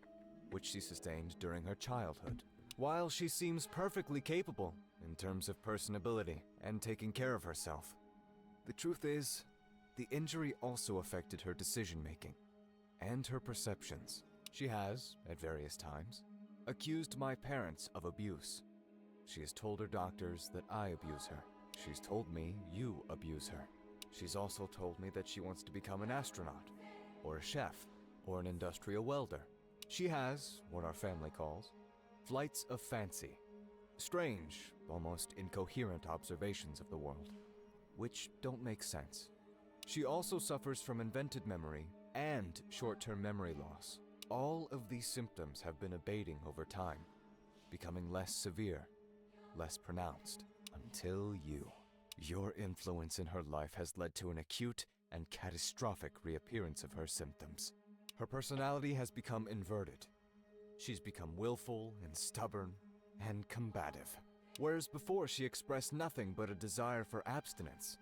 which she sustained during her childhood. While she seems perfectly capable in terms of personability and taking care of herself, the truth is, the injury also affected her decision-making and her perceptions. She has, at various times, accused my parents of abuse. She has told her doctors that I abuse her. She's told me you abuse her. She's also told me that she wants to become an astronaut, or a chef, or an industrial welder. She has, what our family calls, flights of fancy. Strange, almost incoherent observations of the world, which don't make sense. She also suffers from invented memory and short-term memory loss. All of these symptoms have been abating over time, becoming less severe, less pronounced, until you. Your influence in her life has led to an acute and catastrophic reappearance of her symptoms. Her personality has become inverted. She's become willful and stubborn and combative. Whereas before she expressed nothing but a desire for abstinence,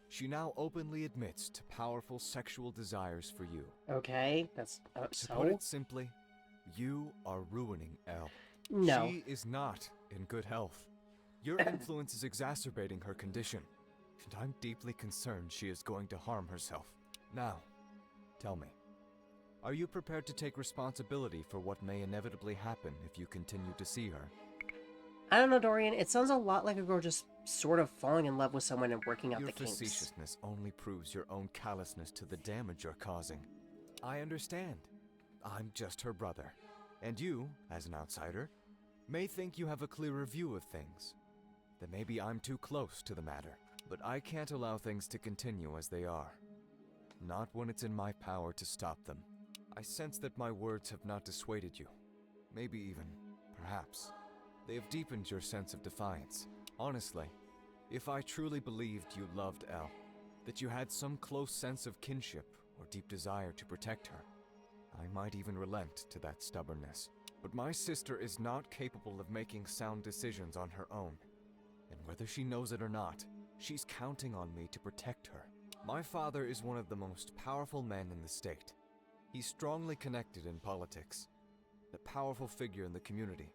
she now openly admits to powerful sexual desires for you. Okay, that's... To put it simply, you are ruining Elle. No. She is not in good health. Your influence is exacerbating her condition, and I'm deeply concerned she is going to harm herself. Now, tell me, are you prepared to take responsibility for what may inevitably happen if you continue to see her? I don't know, Dorian. It sounds a lot like a girl just sort of falling in love with someone and working out Your the kinks. facetiousness only proves your own callousness to the damage you're causing. I understand. I'm just her brother. And you, as an outsider, may think you have a clearer view of things. That maybe I'm too close to the matter. But I can't allow things to continue as they are. Not when it's in my power to stop them. I sense that my words have not dissuaded you. Maybe even, perhaps, they have deepened your sense of defiance. Honestly, if I truly believed you loved Elle, that you had some close sense of kinship or deep desire to protect her, I might even relent to that stubbornness. But my sister is not capable of making sound decisions on her own. And whether she knows it or not, she's counting on me to protect her. My father is one of the most powerful men in the state. He's strongly connected in politics, a powerful figure in the community,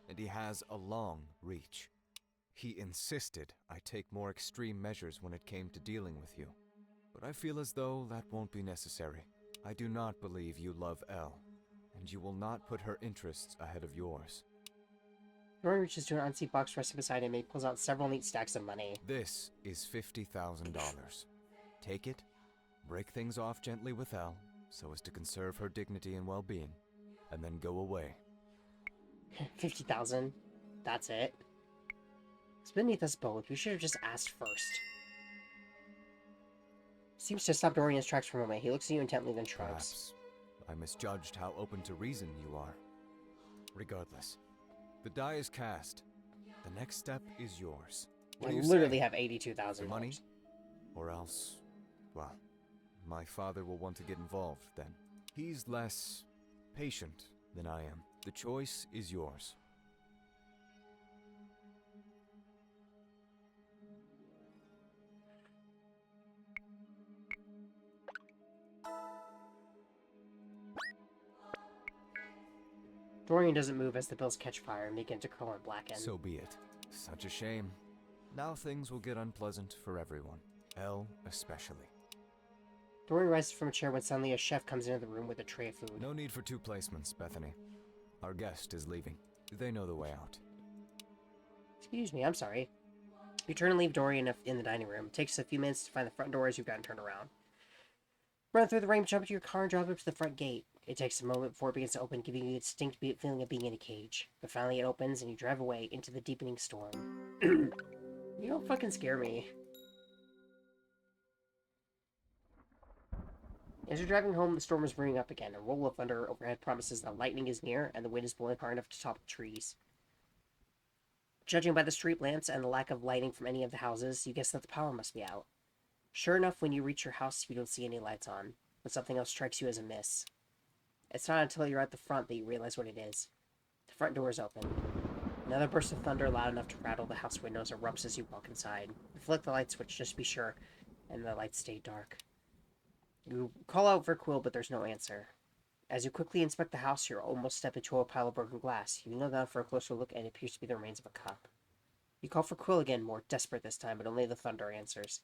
and he has a long reach. He insisted I take more extreme measures when it came to dealing with you. But I feel as though that won't be necessary. I do not believe you love Elle, and you will not put her interests ahead of yours. Dorian reaches to an unseen box resting beside him and he pulls out several neat stacks of money. This is $50,000. Take it, break things off gently with Elle, so as to conserve her dignity and well-being, and then go away. 50,000. That's it. It's beneath us both. You should have just asked first. Seems to stop Dorian's tracks for a moment. He looks at you intently, then shrugs. Perhaps I misjudged how open to reason you are. Regardless, the die is cast. The next step is yours. What do you literally say? have $82,000. Money? Or else, well, my father will want to get involved then. He's less patient than I am. The choice is yours. Dorian doesn't move as the bills catch fire and begin to curl and blacken. So be it. Such a shame. Now things will get unpleasant for everyone. Elle especially. Dorian rises from a chair when suddenly a chef comes into the room with a tray of food. No need for 2 placements, Bethany. Our guest is leaving. They know the way out. Excuse me, I'm sorry. You turn and leave Dorian in the dining room. It takes a few minutes to find the front door as you've gotten turned around. Run through the rain, jump into your car, and drive up to the front gate. It takes a moment before it begins to open, giving you a distinct feeling of being in a cage. But finally it opens, and you drive away into the deepening storm. You don't fucking scare me. As you're driving home, the storm is brewing up again. A roll of thunder overhead promises that lightning is near, and the wind is blowing hard enough to topple trees. Judging by the street lamps and the lack of lighting from any of the houses, you guess that the power must be out. Sure enough, when you reach your house, you don't see any lights on, but something else strikes you as amiss. It's not until you're at the front that you realize what it is. The front door is open. Another burst of thunder loud enough to rattle the house windows erupts as you walk inside. You flick the light switch just to be sure, and the lights stay dark. You call out for Quill, but there's no answer. As you quickly inspect the house, you almost step into a pile of broken glass. You kneel down for a closer look, and it appears to be the remains of a cup. You call for Quill again, more desperate this time, but only the thunder answers.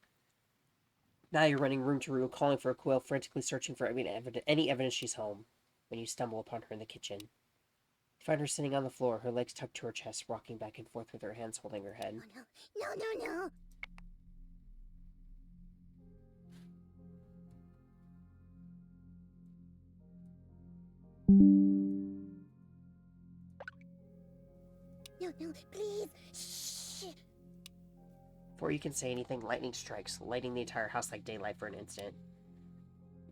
Now you're running room to room, calling for Quill, frantically searching for any evidence she's home, when you stumble upon her in the kitchen. You find her sitting on the floor, her legs tucked to her chest, rocking back and forth with her hands holding her head. No. No, please. Shh. Before you can say anything, lightning strikes, lighting the entire house like daylight for an instant.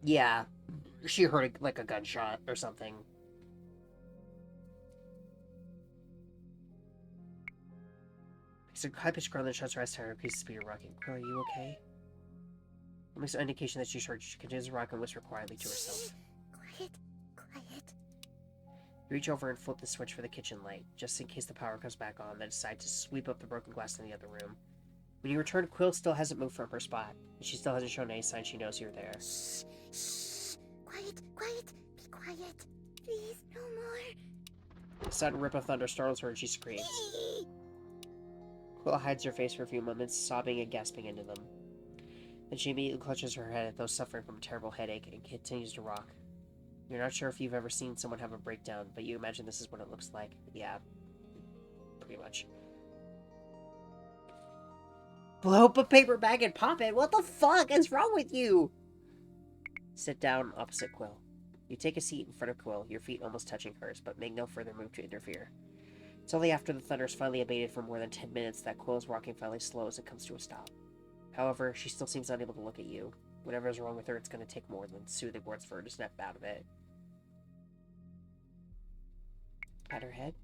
Yeah, she heard like a gunshot or something. It's a high-pitched groan that shuts her eyes to her pieces of speed rocking. Quill, are you okay? It makes an indication that she's hurt. She continues to rock and whisper quietly to herself. Quiet. You reach over and flip the switch for the kitchen light, just in case the power comes back on, then decide to sweep up the broken glass in the other room. When you return, Quill still hasn't moved from her spot, and she still hasn't shown any sign she knows you're there. Shh. Quiet. Be quiet. Please, no more. A sudden rip of thunder startles her and she screams. Quill hides her face for a few moments, sobbing and gasping into them. Then she immediately clutches her head, though suffering from a terrible headache, and continues to rock. You're not sure if you've ever seen someone have a breakdown, but you imagine this is what it looks like. Yeah, pretty much. Blow up a paper bag and pop it? What the fuck is wrong with you? Sit down opposite Quill. You take a seat in front of Quill, your feet almost touching hers, but make no further move to interfere. It's only after the thunder's finally abated for more than 10 minutes that Quill's rocking finally slows and comes to a stop. However, she still seems unable to look at you. Whatever is wrong with her, it's going to take more than soothing words for her to snap out of it. Pat her head?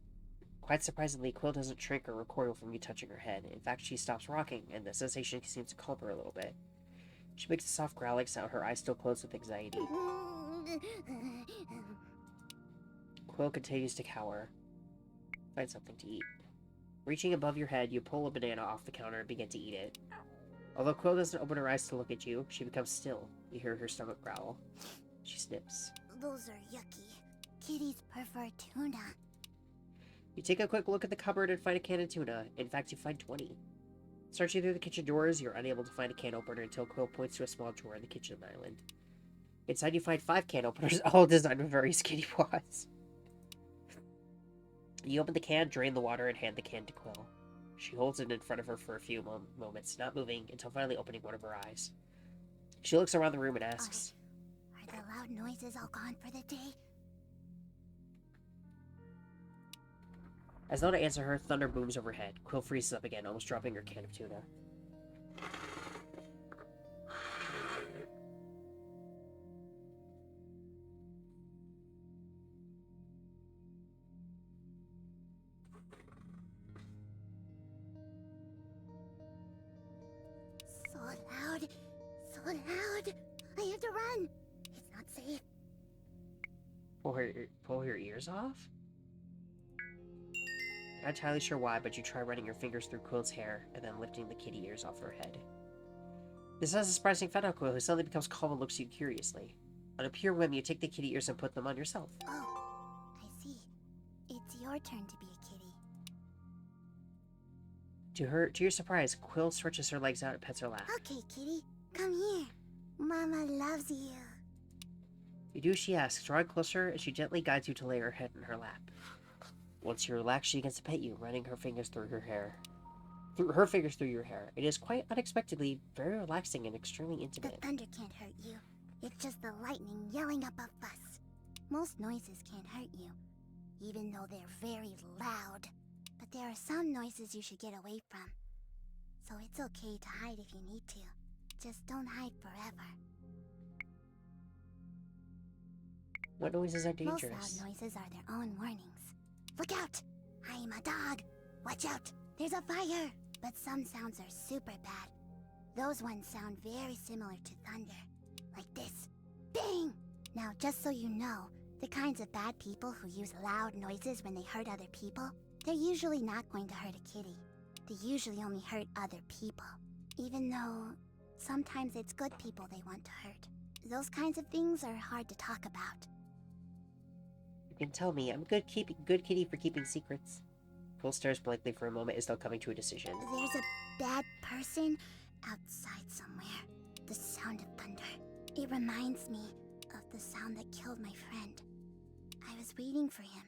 Quite surprisingly, Quill doesn't shrink or recoil from you touching her head. In fact, she stops rocking, and the sensation seems to calm her a little bit. She makes a soft growling sound, her eyes still closed with anxiety. Quill continues to cower. Find something to eat. Reaching above your head, you pull a banana off the counter and begin to eat it. Although Quill doesn't open her eyes to look at you, she becomes still. You hear her stomach growl. She snips. Those are yucky. Kitties prefer tuna. You take a quick look at the cupboard and find a can of tuna. In fact, you find 20. Searching through the kitchen drawers, you're unable to find a can opener until Quill points to a small drawer in the kitchen island. Inside, you find 5 can openers, all designed with very skinny paws. You open the can, drain the water, and hand the can to Quill. She holds it in front of her for a few moments, not moving, until finally opening one of her eyes. She looks around the room and asks, Are the loud noises all gone for the day? As though to answer her, thunder booms overhead. Quill freezes up again, almost dropping her can of tuna. So loud. So loud. I have to run. It's not safe. Pull your ears off? Not entirely sure why, but you try running your fingers through Quill's hair and then lifting the kitty ears off her head. This has a surprising effect on Quill, who suddenly becomes calm and looks at you curiously. On a pure whim, you take the kitty ears and put them on yourself. Oh, I see. It's your turn to be a kitty. To your surprise, Quill stretches her legs out and pets her lap. Okay, kitty. Come here. Mama loves you. You do as she asks, drawing closer, and she gently guides you to lay her head in her lap. Once you're relaxed, she begins to pet you, running her fingers through her hair. Through your hair. It is quite unexpectedly very relaxing and extremely The intimate. thunder can't hurt you. It's just the lightning yelling up a fuss. Most noises can't hurt you, even though they're very loud. But there are some noises you should get away from. So it's okay to hide if you need to. Just don't hide forever. What noises are Most dangerous? loud noises are their own warnings. Look out! I'm a dog! Watch out! There's a fire! But some sounds are super bad. Those ones sound very similar to thunder. Like this. Bang! Now, just so you know, the kinds of bad people who use loud noises when they hurt other people, they're usually not going to hurt a kitty. They usually only hurt other people. Even though sometimes it's good people they want to hurt. Those kinds of things are hard to talk about. You can tell me. I'm a good kitty for keeping secrets. Quill stares blankly for a moment as though coming to a decision. There's a bad person outside somewhere. The sound of thunder. It reminds me of the sound that killed my friend. I was waiting for him.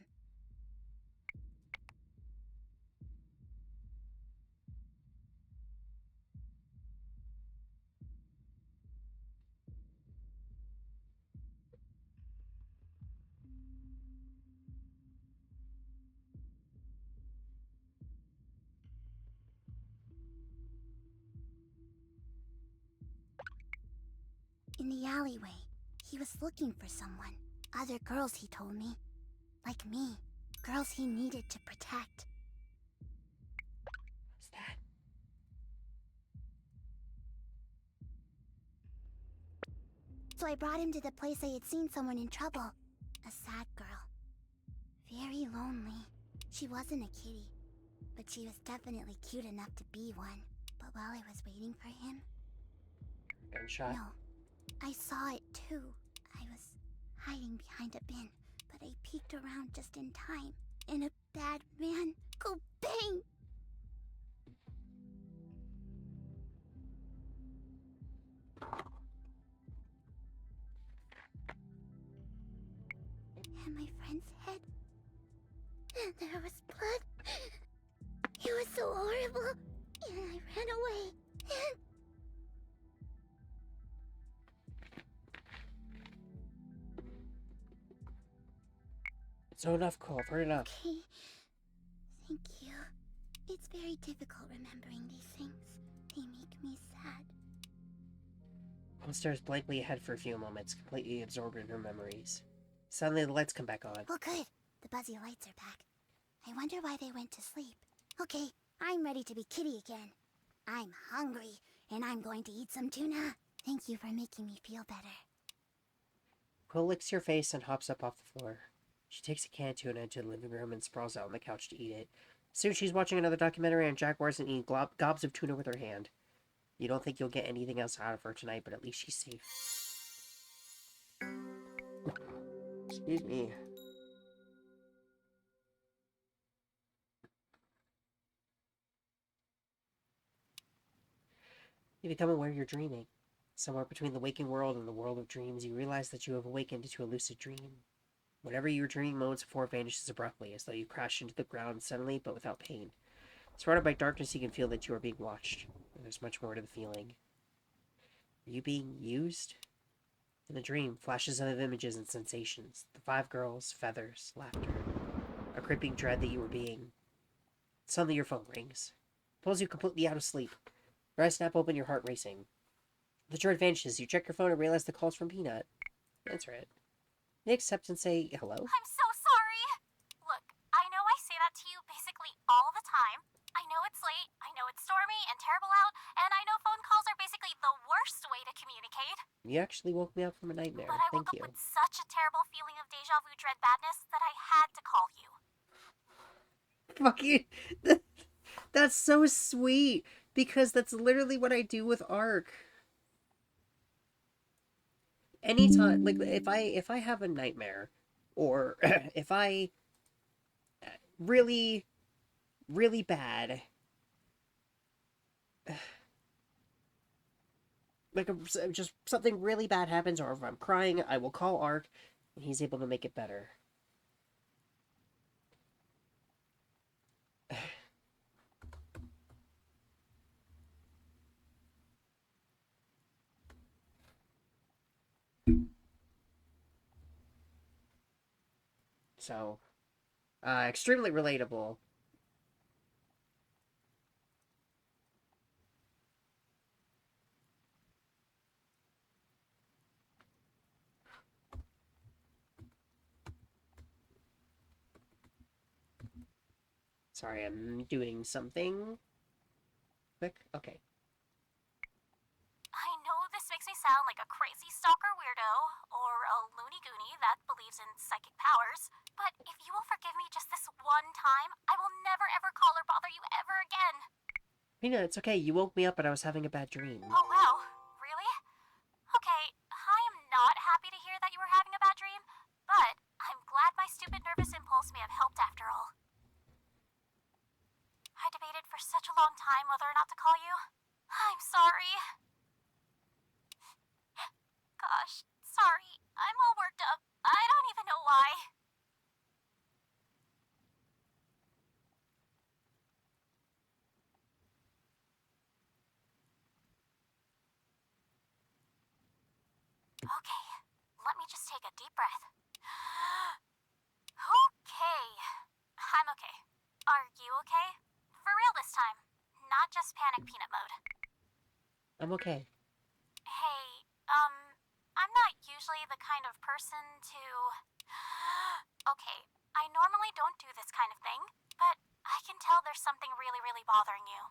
In the alleyway, he was looking for someone. Other girls, he told me. Like me. Girls he needed to protect. What's that? So I brought him to the place I had seen someone in trouble. A sad girl. Very lonely. She wasn't a kitty, but she was definitely cute enough to be one. But while I was waiting for him... Gunshot? No. I saw it too. I was hiding behind a bin, but I peeked around just in time. And a bad man go bang! And my friend's head. And there was blood. It was so horrible. And I ran away. And... So enough, Quill. I've heard enough. Okay. Thank you. It's very difficult remembering these things. They make me sad. Quill stares blankly ahead for a few moments, completely absorbed in her memories. Suddenly, the lights come back on. Oh, good. The buzzy lights are back. I wonder why they went to sleep. Okay, I'm ready to be kitty again. I'm hungry, and I'm going to eat some tuna. Thank you for making me feel better. Quill licks your face and hops up off the floor. She takes a can of tuna into the living room and sprawls out on the couch to eat it. Soon she's watching another documentary on jaguars and eating gobs of tuna with her hand. You don't think you'll get anything else out of her tonight, but at least she's safe. Excuse me. You become aware you're dreaming. Somewhere between the waking world and the world of dreams, you realize that you have awakened into a lucid dream. Whatever you were dreaming moments before vanishes abruptly, as though you crashed into the ground suddenly, but without pain. Surrounded by darkness, you can feel that you are being watched. There's much more to the feeling. Are you being used? In the dream, flashes of images and sensations. The 5 girls, feathers, laughter. A creeping dread that you were being. Suddenly your phone rings. Pulls you completely out of sleep. Your eyes snap open, your heart racing. The dread vanishes. You check your phone and realize the call's from Peanut. Answer it. They accept and say hello. I'm so sorry! Look, I know I say that to you basically all the time. I know it's late, I know it's stormy and terrible out, and I know phone calls are basically the worst way to communicate. You actually woke me up from a nightmare. But I Thank woke you. up with such a terrible feeling of deja vu dread badness that I had to call you. Fucking... That's so sweet. Because that's literally what I do with Ark. Anytime, like, if I have a nightmare, or if I really, really bad, like, just something really bad happens, or if I'm crying, I will call Ark, and he's able to make it better. So, extremely relatable. Sorry, I'm doing something quick. Okay. I know this makes me sound like a crazy stalker weirdo, or a loony goonie that believes in psychic powers, but if you will forgive me just this one time, I will never ever call or bother you ever again. Mina, it's okay. You woke me up, but I was having a bad dream. Oh wow, really? Okay, I am not happy to hear that you were having a bad dream, but I'm glad my stupid nervous impulse may have helped after all. I debated for such a long time whether or not to call you. I'm sorry. Gosh, sorry. I'm all worked up. I don't even know why. Okay, let me just take a deep breath. Okay. I'm okay. Are you okay? For real this time. Not just panic peanut mode. I'm okay. Hey, I'm not usually the kind of person to... Okay, I normally don't do this kind of thing, but I can tell there's something really, really bothering you.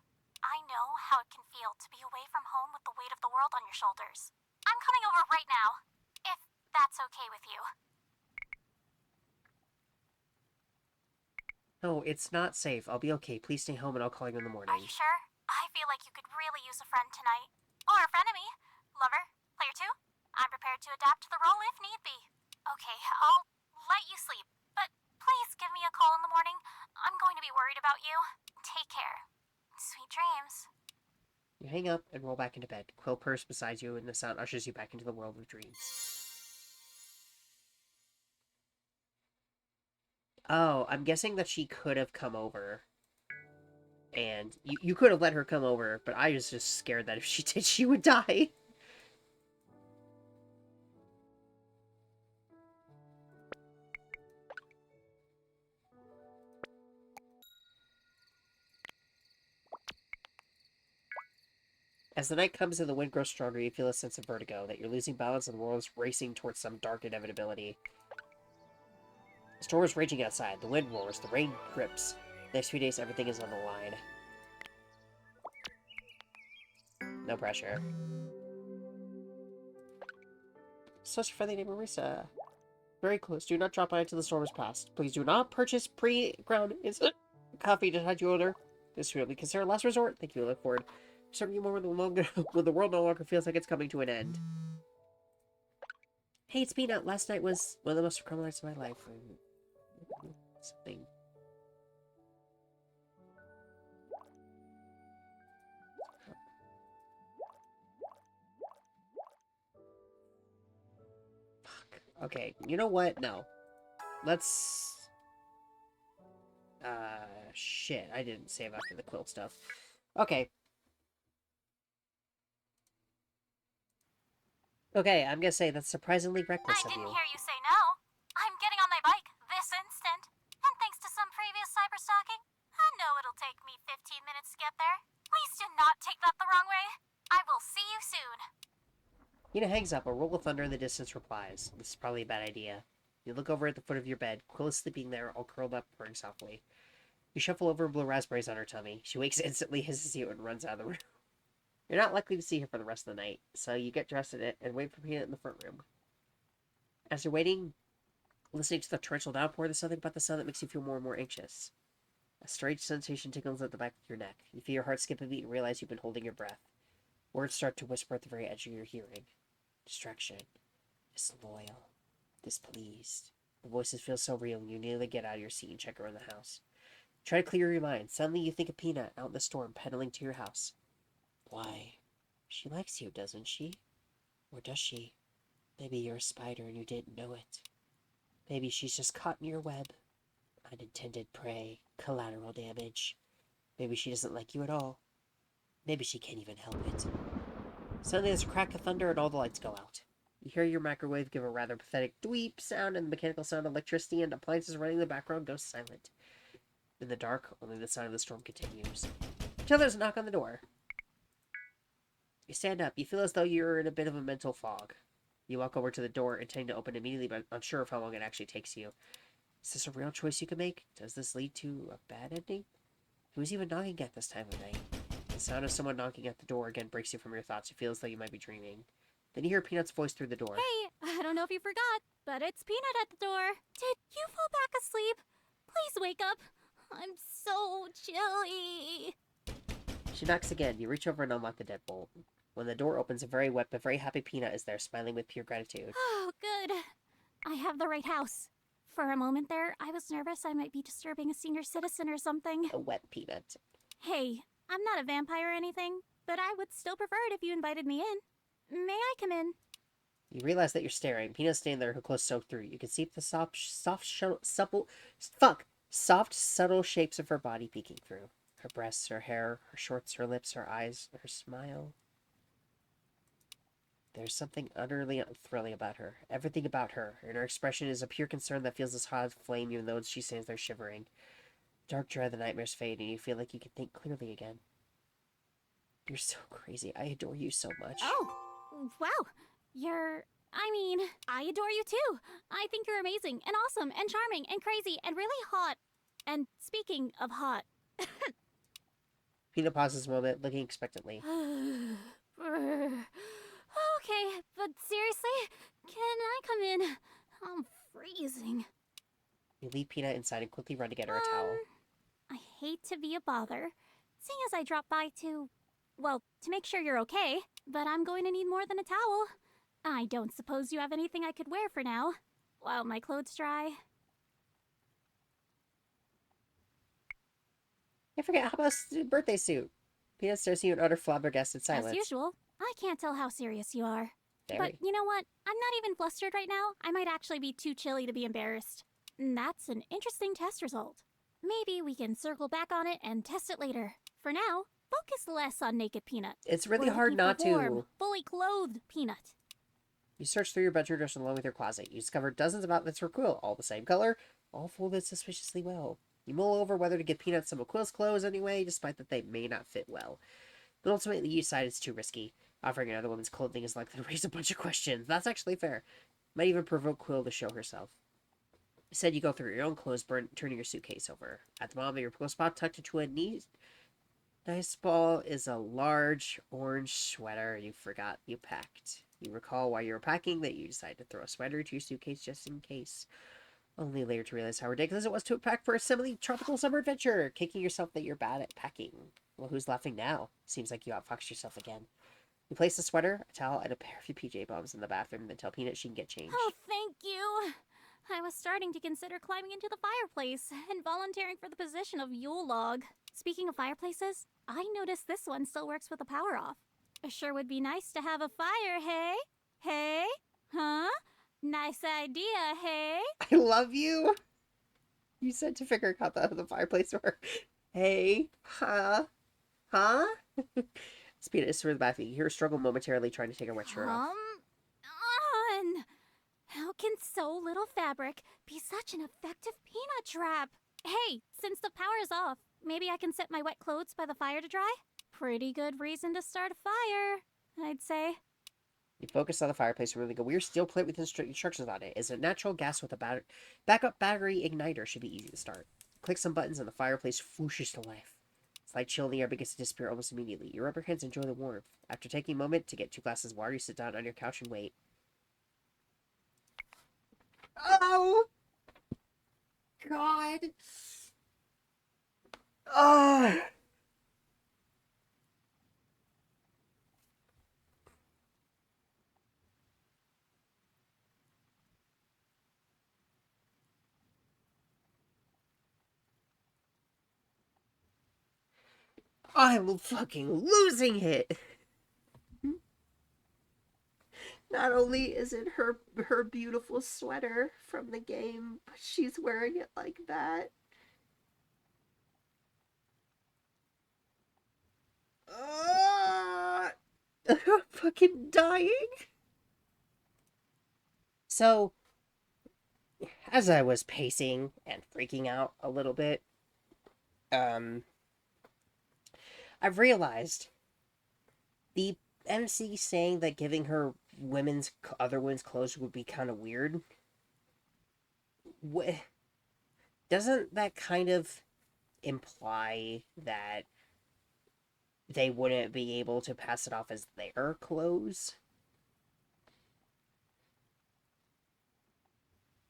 I know how it can feel to be away from home with the weight of the world on your shoulders. I'm coming over right now, if that's okay with you. No, it's not safe. I'll be okay. Please stay home and I'll call you in the morning. Are you sure? I feel like you could really use a friend tonight. Or a frenemy. Lover? Player 2? I'm prepared to adapt to the role if need be. Okay, I'll let you sleep, but please give me a call in the morning. I'm going to be worried about you. Take care. Sweet dreams. You hang up and roll back into bed. Quill purrs beside you, and the sound ushers you back into the world of dreams. Oh, I'm guessing that she could have come over. And you could have let her come over, but I was just scared that if she did, she would die. As the night comes and the wind grows stronger, you feel a sense of vertigo, that you're losing balance and the world is racing towards some dark inevitability. The storm is raging outside, the wind roars, the rain drips. The next few days, everything is on the line. No pressure. Such a friendly name, Marisa. Very close. Do not drop by until the storm is past. Please do not purchase pre-ground instant coffee to hide your odor. This will be considered a last resort. Thank you. I look forward to serving you more when the world no longer feels like it's coming to an end. Hey, it's Peanut. Last night was one of the most criminal nights of my life. Something. Okay, you know what? No. Let's... shit. I didn't save after the quilt stuff. Okay. Okay, I'm gonna say that's surprisingly reckless I of didn't you. hear you say no. I'm getting on my bike this instant. And thanks to some previous cyberstalking, I know it'll take me 15 minutes to get there. Please do not take that the wrong way. I will see you soon. Hina hangs up. A roll of thunder in the distance replies. This is probably a bad idea. You look over at the foot of your bed. Quill is sleeping there, all curled up, purring softly. You shuffle over and blow raspberries on her tummy. She wakes instantly, hisses you, and runs out of the room. You're not likely to see her for the rest of the night, so you get dressed in it and wait for Peanut in the front room. As you're waiting, listening to the torrential downpour, there's something about the sound that makes you feel more and more anxious. A strange sensation tickles at the back of your neck. You feel your heart skip a beat and realize you've been holding your breath. Words start to whisper at the very edge of your hearing. Distraction. Disloyal. Displeased. The voices feel so real, and you nearly get out of your seat and check around the house. Try to clear your mind. Suddenly you think of Peanut out in the storm, pedaling to your house. Why? She likes you, doesn't she? Or does she? Maybe you're a spider and you didn't know it. Maybe she's just caught in your web. Unintended prey. Collateral damage. Maybe she doesn't like you at all. Maybe she can't even help it. Suddenly there's a crack of thunder and all the lights go out. You hear your microwave give a rather pathetic dweep sound, and the mechanical sound of electricity and appliances running in the background goes silent. In the dark, only the sound of the storm continues. Until there's a knock on the door. You stand up. You feel as though you're in a bit of a mental fog. You walk over to the door, intending to open immediately, but unsure of how long it actually takes you. Is this a real choice you can make? Does this lead to a bad ending? Who's even knocking at this time of night? The sound of someone knocking at the door again breaks you from your thoughts. You feel as though you might be dreaming. Then you hear Peanut's voice through the door. Hey, I don't know if you forgot, but it's Peanut at the door. Did you fall back asleep? Please wake up. I'm so chilly. She knocks again. You reach over and unlock the deadbolt. When the door opens, a very wet but very happy Peanut is there, smiling with pure gratitude. Oh, good. I have the right house. For a moment there, I was nervous I might be disturbing a senior citizen or something. A wet Peanut. Hey, I'm not a vampire or anything, but I would still prefer it if you invited me in. May I come in? You realize that you're staring. Peanut's standing there, her clothes soaked through. You can see the soft, subtle shapes of her body peeking through. Her breasts, her hair, her shorts, her lips, her eyes, her smile. There's something utterly thrilling about her. Everything about her. And her expression is a pure concern that feels as hot as flame even though she stands there shivering. Dark dread, the nightmares fade, and you feel like you can think clearly again. You're so crazy. I adore you so much. Oh, wow. I adore you too. I think you're amazing and awesome and charming and crazy and really hot. And speaking of hot. Peanut pauses a moment, looking expectantly. Okay, but seriously, can I come in? I'm freezing. You leave Peanut inside and quickly run to get her a towel. I hate to be a bother, seeing as I dropped by to make sure you're okay, but I'm going to need more than a towel. I don't suppose you have anything I could wear for now, while my clothes dry. I forget, how about a birthday suit? Peanut stares at you in utter flabbergasted silence. As usual, I can't tell how serious you are. Very. But you know what? I'm not even flustered right now. I might actually be too chilly to be embarrassed. That's an interesting test result. Maybe we can circle back on it and test it later. For now, focus less on naked Peanut. It's really We're hard looking not for warm, to. fully clothed Peanut. You search through your bedroom dresser along with your closet. You discover dozens of outfits for Quill, all the same color, all folded suspiciously well. You mull over whether to give Peanut some of Quill's clothes anyway, despite that they may not fit well. But ultimately you decide it's too risky. Offering another woman's clothing is likely to raise a bunch of questions. That's actually fair. Might even provoke Quill to show herself. Instead, you go through your own clothes, turning your suitcase over. At the bottom of your pillow spot, tucked into a nice ball, is a large orange sweater you forgot you packed. You recall while you were packing that you decided to throw a sweater into your suitcase just in case. Only later to realize how ridiculous it was to pack for a semi-tropical summer adventure, kicking yourself that you're bad at packing. Well, who's laughing now? Seems like you outfoxed yourself again. You place a sweater, a towel, and a pair of your PJ bottoms in the bathroom, and then tell Peanut she can get changed. Oh, thank you. I was starting to consider climbing into the fireplace and volunteering for the position of Yule log. Speaking of fireplaces, I noticed this one still works with the power off. It sure would be nice to have a fire, hey? Hey? Huh? Nice idea, hey? I love you. You said to figure out the fireplace door. Hey, huh? Huh? Speed is through the bathroom. You hear her struggle momentarily trying to take her wet shirt off. On! How can so little fabric be such an effective peanut trap? Hey, since the power's off, maybe I can set my wet clothes by the fire to dry? Pretty good reason to start a fire, I'd say. You focus on the fireplace and really go, weird steel plate with instructions on it. Is a natural gas with a backup battery igniter. Should be easy to start. Click some buttons and the fireplace whooshes to life. Slight chill in the air begins to disappear almost immediately. You rub your hands and enjoy the warmth. After taking a moment to get 2 glasses of water, you sit down on your couch and wait. Oh! God! Oh! I'm fucking losing it! Not only is it her beautiful sweater from the game, but she's wearing it like that. I'm fucking dying. So, as I was pacing and freaking out a little bit, I've realized the MC saying that giving her other women's clothes would be kind of weird. Doesn't that kind of imply that they wouldn't be able to pass it off as their clothes?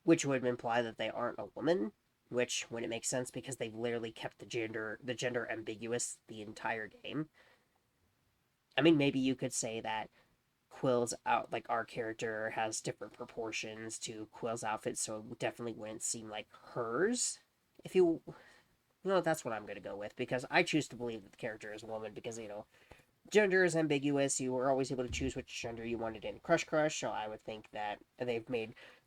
Which would imply that they aren't a woman, which wouldn't make sense because they've literally kept the gender ambiguous the entire game. I mean, maybe you could say that Quill's our character has different proportions to Quill's outfit, so it definitely wouldn't seem like hers. If you... No, that's what I'm going to go with, because I choose to believe that the character is a woman, because, gender is ambiguous. You were always able to choose which gender you wanted in Crush Crush, so I would think that they've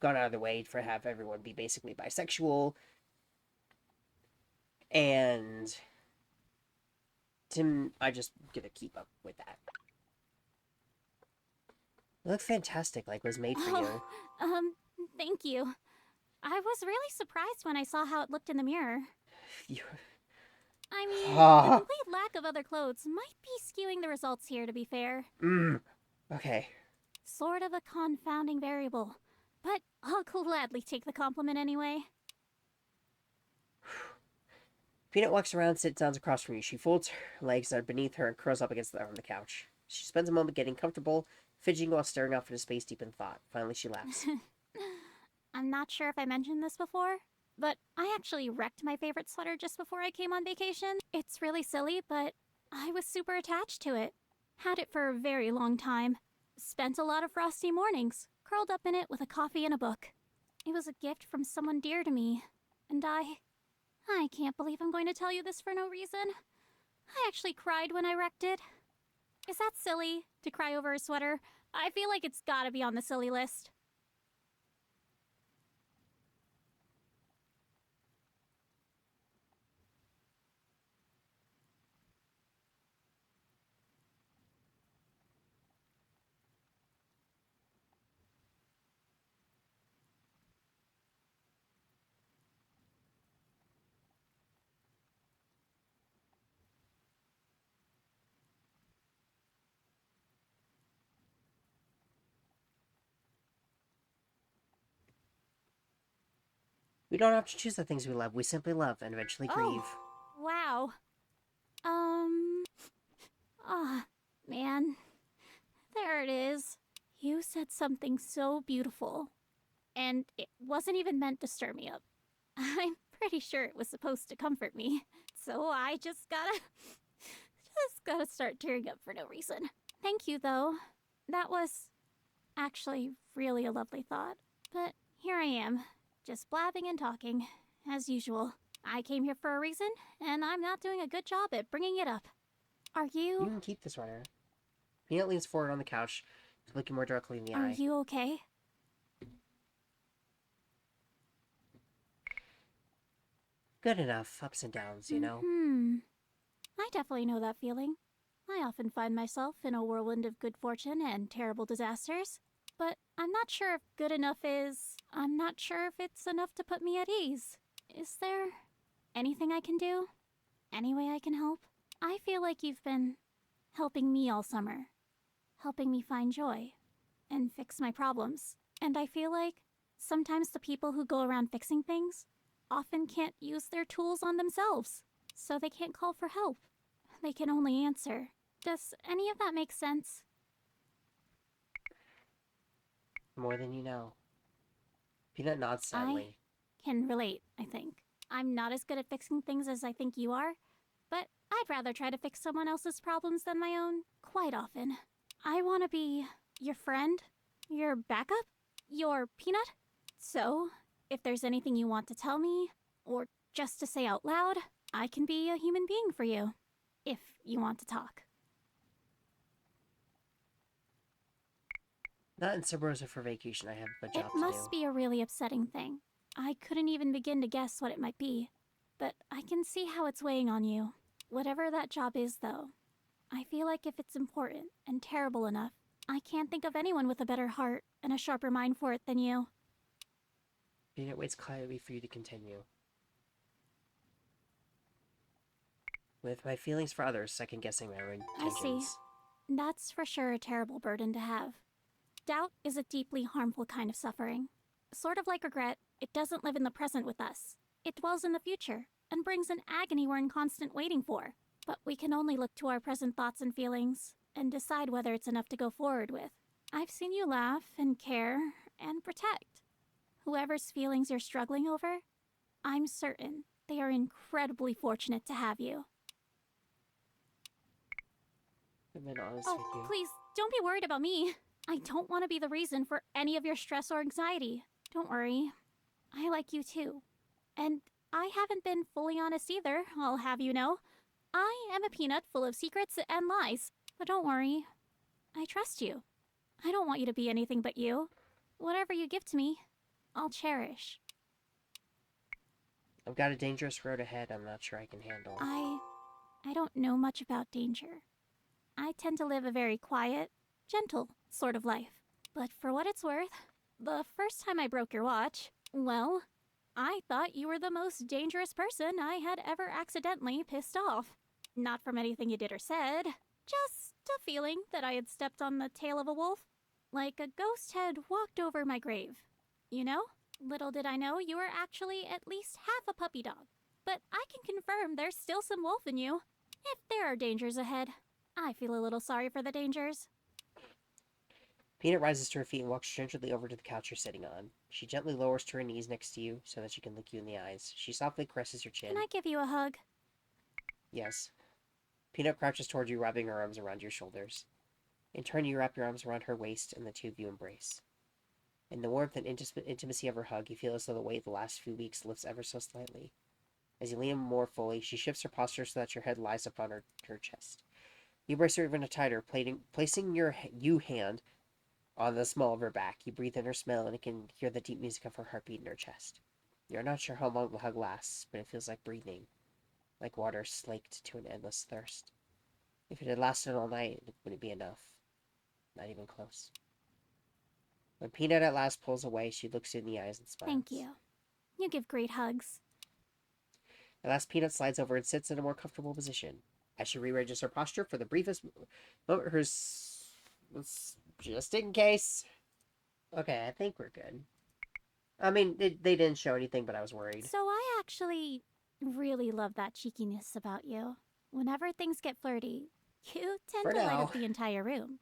gone out of their way for have everyone be basically bisexual. And I just gonna keep up with that. It looked fantastic, like it was made for you. Thank you. I was really surprised when I saw how it looked in the mirror. I mean, the complete lack of other clothes might be skewing the results here, to be fair. Okay. Sort of a confounding variable, but I'll gladly take the compliment anyway. Peanut walks around, sits down across from you. She folds her legs beneath her and curls up against the arm of the couch. She spends a moment getting comfortable, fidgeting while staring off into space deep in thought. Finally, she laughs. I'm not sure if I mentioned this before, but I actually wrecked my favorite sweater just before I came on vacation. It's really silly, but I was super attached to it. Had it for a very long time. Spent a lot of frosty mornings, curled up in it with a coffee and a book. It was a gift from someone dear to me, and I can't believe I'm going to tell you this for no reason. I actually cried when I wrecked it. Is that silly, to cry over a sweater? I feel like it's gotta be on the silly list. We don't have to choose the things we love. We simply love and eventually grieve. Wow. Man. There it is. You said something so beautiful. And it wasn't even meant to stir me up. I'm pretty sure it was supposed to comfort me. So I just gotta start tearing up for no reason. Thank you, though. That was actually really a lovely thought. But here I am, just blabbing and talking, as usual. I came here for a reason, and I'm not doing a good job at bringing it up. Are you... You can keep this runner. Peanut leans forward on the couch, looking more directly in the eye. Are you okay? good enough ups and downs, you know? I definitely know that feeling. I often find myself in a whirlwind of good fortune and terrible disasters. But I'm not sure if good enough is... I'm not sure if it's enough to put me at ease. Is there anything I can do? Any way I can help? I feel like you've been helping me all summer. Helping me find joy. And fix my problems. And I feel like sometimes the people who go around fixing things often can't use their tools on themselves. So they can't call for help. They can only answer. Does any of that make sense? More than you know. Peanut nods sadly. I can relate, I think. I'm not as good at fixing things as I think you are, but I'd rather try to fix someone else's problems than my own, quite often. I want to be your friend, your backup, your peanut. So, if there's anything you want to tell me, or just to say out loud, I can be a human being for you, if you want to talk. Not in Subrosa for vacation, I have a job to do. It must be a really upsetting thing. I couldn't even begin to guess what it might be, but I can see how it's weighing on you. Whatever that job is, though, I feel like if it's important and terrible enough, I can't think of anyone with a better heart and a sharper mind for it than you. Peanut waits quietly for you to continue. With my feelings for others second-guessing my own intentions. I see. That's for sure a terrible burden to have. Doubt is a deeply harmful kind of suffering. Sort of like regret, it doesn't live in the present with us. It dwells in the future, and brings an agony we're in constant waiting for. But we can only look to our present thoughts and feelings, and decide whether it's enough to go forward with. I've seen you laugh, and care, and protect. Whoever's feelings you're struggling over, I'm certain they are incredibly fortunate to have you. I've been honest with you. Please, don't be worried about me. I don't want to be the reason for any of your stress or anxiety. Don't worry. I like you too. And I haven't been fully honest either, I'll have you know. I am a peanut full of secrets and lies. But don't worry. I trust you. I don't want you to be anything but you. Whatever you give to me, I'll cherish. I've got a dangerous road ahead I'm not sure I can handle. I don't know much about danger. I tend to live a very quiet, gentle sort of life. But for what it's worth, the first time I broke your watch, well, I thought you were the most dangerous person I had ever accidentally pissed off. Not from anything you did or said, just a feeling that I had stepped on the tail of a wolf, like a ghost had walked over my grave. You know, little did I know you were actually at least half a puppy dog. But I can confirm there's still some wolf in you. If there are dangers ahead, I feel a little sorry for the dangers. Peanut rises to her feet and walks gingerly over to the couch you're sitting on. She gently lowers to her knees next to you so that she can look you in the eyes. She softly caresses your chin. Can I give you a hug? Yes. Peanut crouches toward you, wrapping her arms around your shoulders. In turn, you wrap your arms around her waist, and the two of you embrace. In the warmth and intimacy of her hug, you feel as though the weight of the last few weeks lifts ever so slightly. As you lean more fully, she shifts her posture so that your head lies upon her chest. You embrace her even tighter, placing your hand on the small of her back. You breathe in her smell, and you can hear the deep music of her heartbeat in her chest. You're not sure how long the hug lasts, but it feels like breathing, like water slaked to an endless thirst. If it had lasted all night, it wouldn't be enough. Not even close. When Peanut at last pulls away, she looks you in the eyes and smiles. Thank you. You give great hugs. At last, Peanut slides over and sits in a more comfortable position. As she rearranges her posture for the briefest moment, just in case. Okay, I think we're good. I mean, they didn't show anything, but I was worried. So I actually really love that cheekiness about you. Whenever things get flirty, you tend to light up the entire room.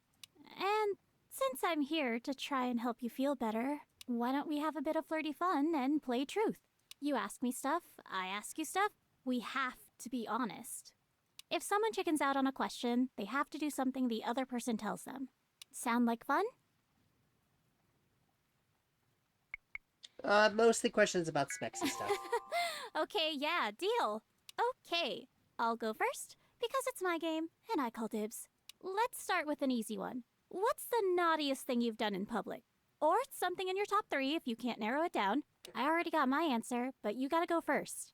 And since I'm here to try and help you feel better, why don't we have a bit of flirty fun and play truth? You ask me stuff, I ask you stuff. We have to be honest. If someone chickens out on a question, they have to do something the other person tells them. Sound like fun? Mostly questions about specs and stuff. Okay, yeah, deal. Okay, I'll go first, because it's my game, and I call dibs. Let's start with an easy one. What's the naughtiest thing you've done in public? Or something in your top 3 if you can't narrow it down. I already got my answer, but you gotta go first.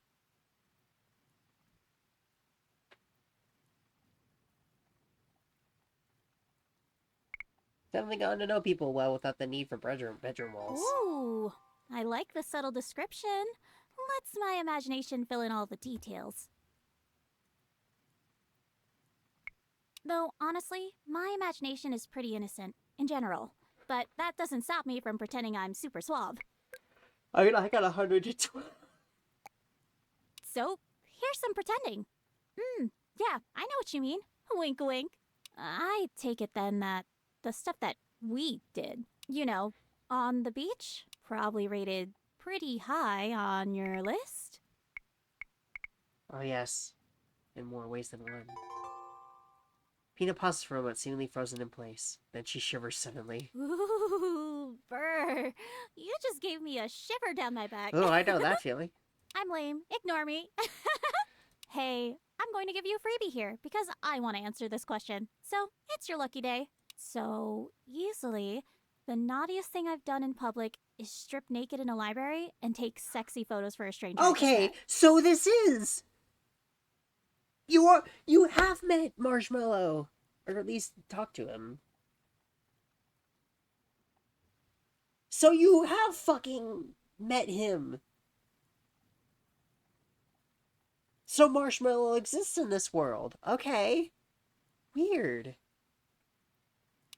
Definitely gotten to know people well without the need for bedroom walls. Ooh, I like the subtle description. Let's my imagination fill in all the details. Though, honestly, my imagination is pretty innocent, in general. But that doesn't stop me from pretending I'm super suave. I got 112. So, here's some pretending. Yeah, I know what you mean. Wink wink. I take it then that the stuff that we did, you know, on the beach, probably rated pretty high on your list? Oh yes, in more ways than one. Peanut pauses for a moment, seemingly frozen in place. Then she shivers suddenly. Ooh, brr. You just gave me a shiver down my back. Oh, I know that feeling. I'm lame. Ignore me. Hey, I'm going to give you a freebie here because I want to answer this question. So, it's your lucky day. So, easily, the naughtiest thing I've done in public is strip naked in a library and take sexy photos for a stranger. Okay, so this is... You have met Marshmallow. Or at least talked to him. So you have fucking met him. So Marshmallow exists in this world. Okay. Weird.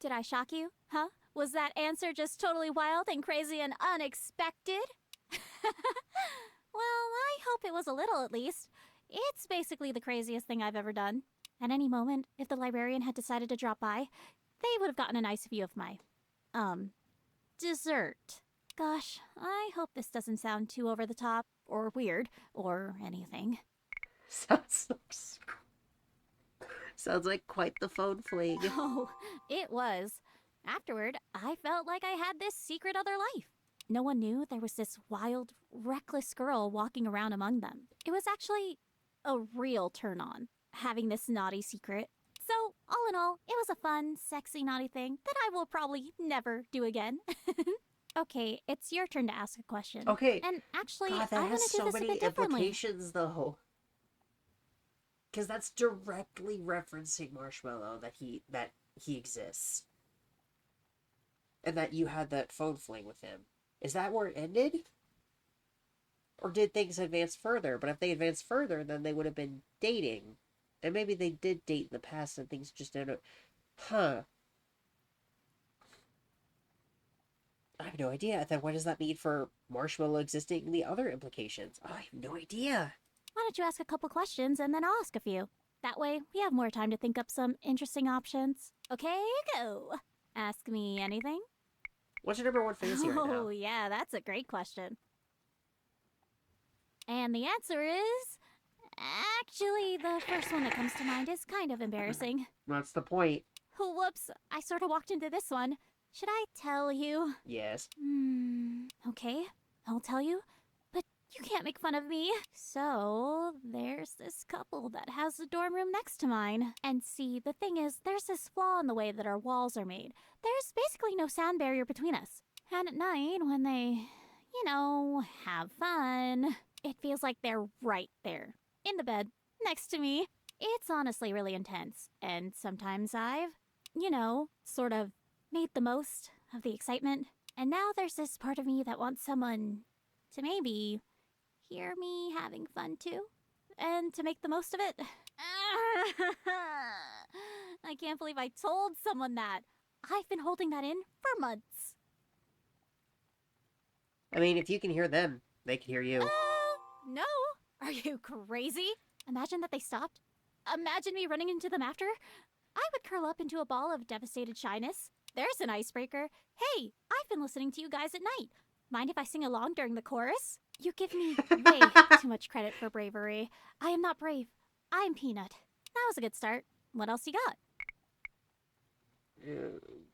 Did I shock you? Huh? Was that answer just totally wild and crazy and unexpected? Well, I hope it was a little at least. It's basically the craziest thing I've ever done. At any moment, if the librarian had decided to drop by, they would have gotten a nice view of my, dessert. Gosh, I hope this doesn't sound too over the top, or weird, or anything. Sounds like quite the phone fling. Oh, it was. Afterward, I felt like I had this secret other life. No one knew there was this wild, reckless girl walking around among them. It was actually a real turn-on, having this naughty secret. So, all in all, it was a fun, sexy, naughty thing that I will probably never do again. Okay, it's your turn to ask a question. Okay. And actually, God, I that want has to do so this a many bit differently. implications, though. Because that's directly referencing Marshmallow, that he exists. And that you had that phone fling with him. Is that where it ended? Or did things advance further? But if they advanced further, then they would have been dating. And maybe they did date in the past and things just ended up... Huh. I have no idea. Then what does that mean for Marshmallow existing and the other implications? Oh, I have no idea. Why don't you ask a couple questions and then I'll ask a few. That way, we have more time to think up some interesting options. Okay, go. Ask me anything? What's your number one fantasy right now? Oh, yeah, that's a great question. And the answer is... Actually, the first one that comes to mind is kind of embarrassing. What's the point? Oh, whoops. I sort of walked into this one. Should I tell you? Yes. Okay, I'll tell you. But you can't make fun of me. So, there's this couple that has a dorm room next to mine. And see, the thing is, there's this flaw in the way that our walls are made. There's basically no sound barrier between us. And at night, when they, have fun, it feels like they're right there, in the bed, next to me. It's honestly really intense. And sometimes I've, sort of made the most of the excitement. And now there's this part of me that wants someone to maybe hear me having fun too, and to make the most of it. I can't believe I told someone that. I've been holding that in for months. I mean, if you can hear them, they can hear you. No. Are you crazy? Imagine that they stopped. Imagine me running into them after. I would curl up into a ball of devastated shyness. There's an icebreaker. Hey, I've been listening to you guys at night. Mind if I sing along during the chorus? You give me way too much credit for bravery. I am not brave. I'm Peanut. That was a good start. What else you got?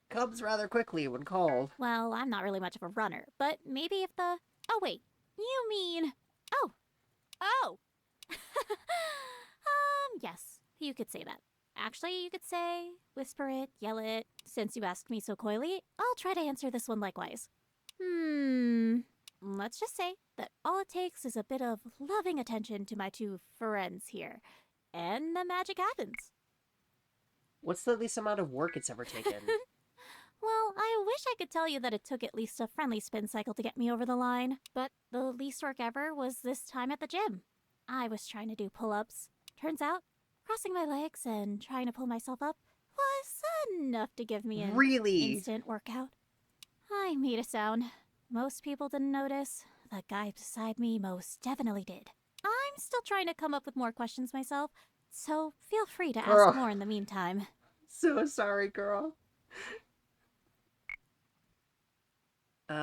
Comes rather quickly when called. Well, I'm not really much of a runner, but maybe if the... Oh, wait. You mean... Oh! Yes. You could say that. Actually, you could say, whisper it, yell it. Since you asked me so coyly, I'll try to answer this one likewise. Let's just say that all it takes is a bit of loving attention to my two friends here, and the magic happens. What's the least amount of work it's ever taken? Well, I wish I could tell you that it took at least a friendly spin cycle to get me over the line, but the least work ever was this time at the gym. I was trying to do pull-ups. Turns out, crossing my legs and trying to pull myself up was enough to give me an Really? instant workout. I made a sound. Most people didn't notice. The guy beside me most definitely did. I'm still trying to come up with more questions myself, so feel free to Girl. ask more in the meantime. So sorry, girl.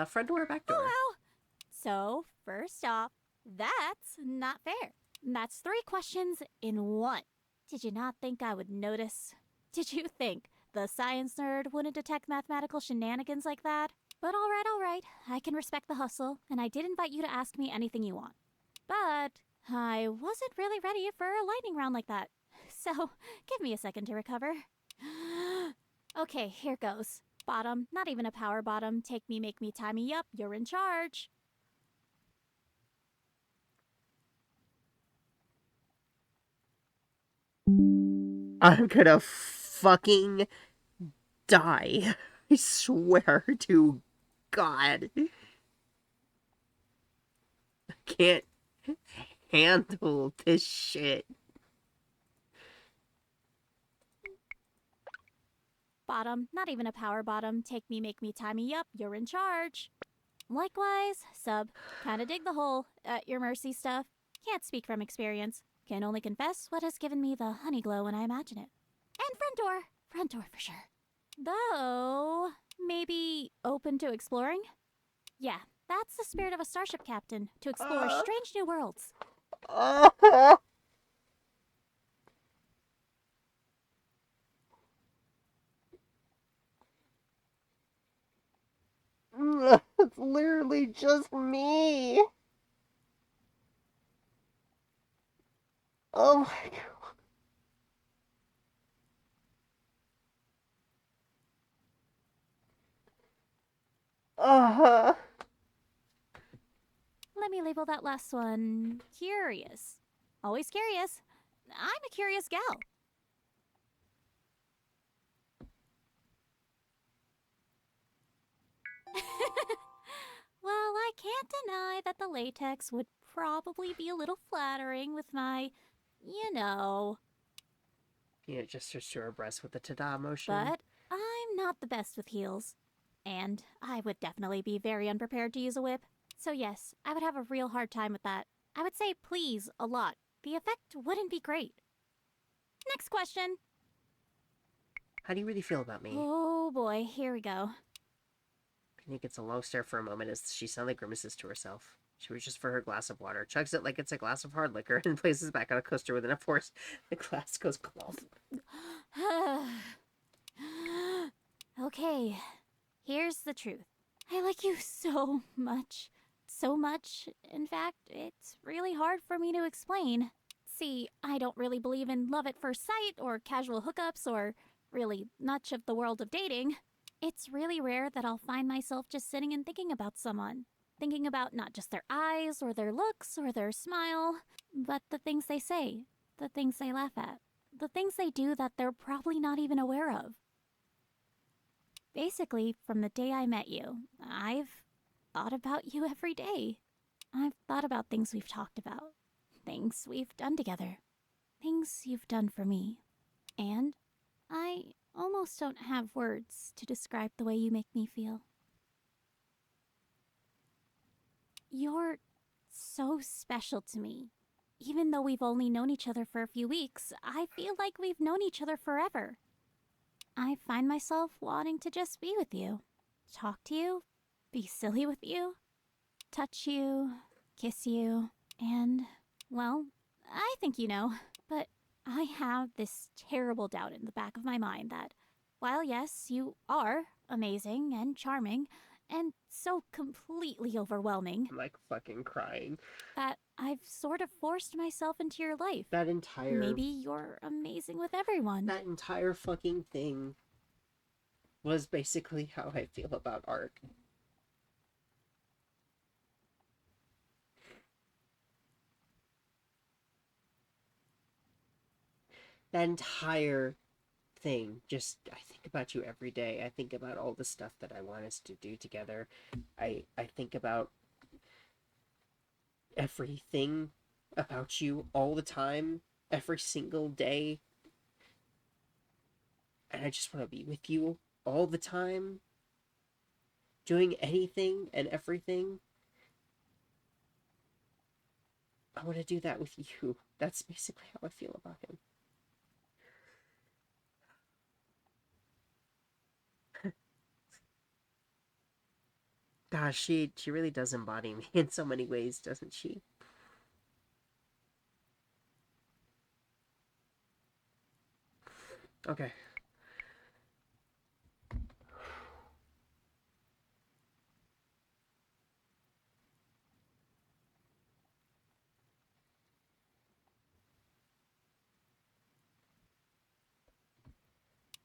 Front door or back door? Oh, wow. So, first off, that's not fair. That's 3 questions in one. Did you not think I would notice? Did you think the science nerd wouldn't detect mathematical shenanigans like that? But all right. I can respect the hustle, and I did invite you to ask me anything you want. But I wasn't really ready for a lightning round like that. So, give me a second to recover. Okay, here goes. Bottom, not even a power bottom. Take me, make me, tie me up. You're in charge. I'm gonna fucking die. I swear to God. I can't handle this shit. Bottom, not even a power bottom. Take me, make me, tie me up. You're in charge. Likewise, sub. Kinda dig the whole at your mercy stuff. Can't speak from experience. Can only confess what has given me the honey glow when I imagine it. And front door. Front door for sure. Though, maybe open to exploring? Yeah, that's the spirit of a starship captain, to explore strange new worlds. It's literally just me. Oh my God. Let me label that last one curious. Always curious. I'm a curious gal. Well, I can't deny that the latex would probably be a little flattering with my, you know. Yeah, just to her breast with the ta-da motion. But I'm not the best with heels. And I would definitely be very unprepared to use a whip. So yes, I would have a real hard time with that. I would say please a lot. The effect wouldn't be great. Next question. How do you really feel about me? Oh boy, here we go. Penny gets a low stare for a moment as she suddenly grimaces to herself. She reaches for her glass of water, chugs it like it's a glass of hard liquor, and places it back on a coaster with enough force. The glass goes clomp. Okay, here's the truth. I like you so much. So much, in fact, it's really hard for me to explain. See, I don't really believe in love at first sight or casual hookups or really much of the world of dating. It's really rare that I'll find myself just sitting and thinking about someone. Thinking about not just their eyes or their looks or their smile, but the things they say, the things they laugh at, the things they do that they're probably not even aware of. Basically, from the day I met you, I've thought about you every day. I've thought about things we've talked about, things we've done together, things you've done for me. And I almost don't have words to describe the way you make me feel. You're so special to me. Even though we've only known each other for a few weeks, I feel like we've known each other forever. I find myself wanting to just be with you, talk to you, be silly with you, touch you, kiss you, and, well, I think you know, but I have this terrible doubt in the back of my mind that, while yes, you are amazing and charming, and so completely overwhelming, I'm like fucking crying. that I've sort of forced myself into your life. That entire... Maybe you're amazing with everyone. That entire fucking thing was basically how I feel about art. That entire thing. Just, I think about you every day. I think about all the stuff that I want us to do together. I think about everything about you all the time, every single day. And I just want to be with you all the time, doing anything and everything. I want to do that with you. That's basically how I feel about him. Gosh, she really does embody me in so many ways, doesn't she? Okay.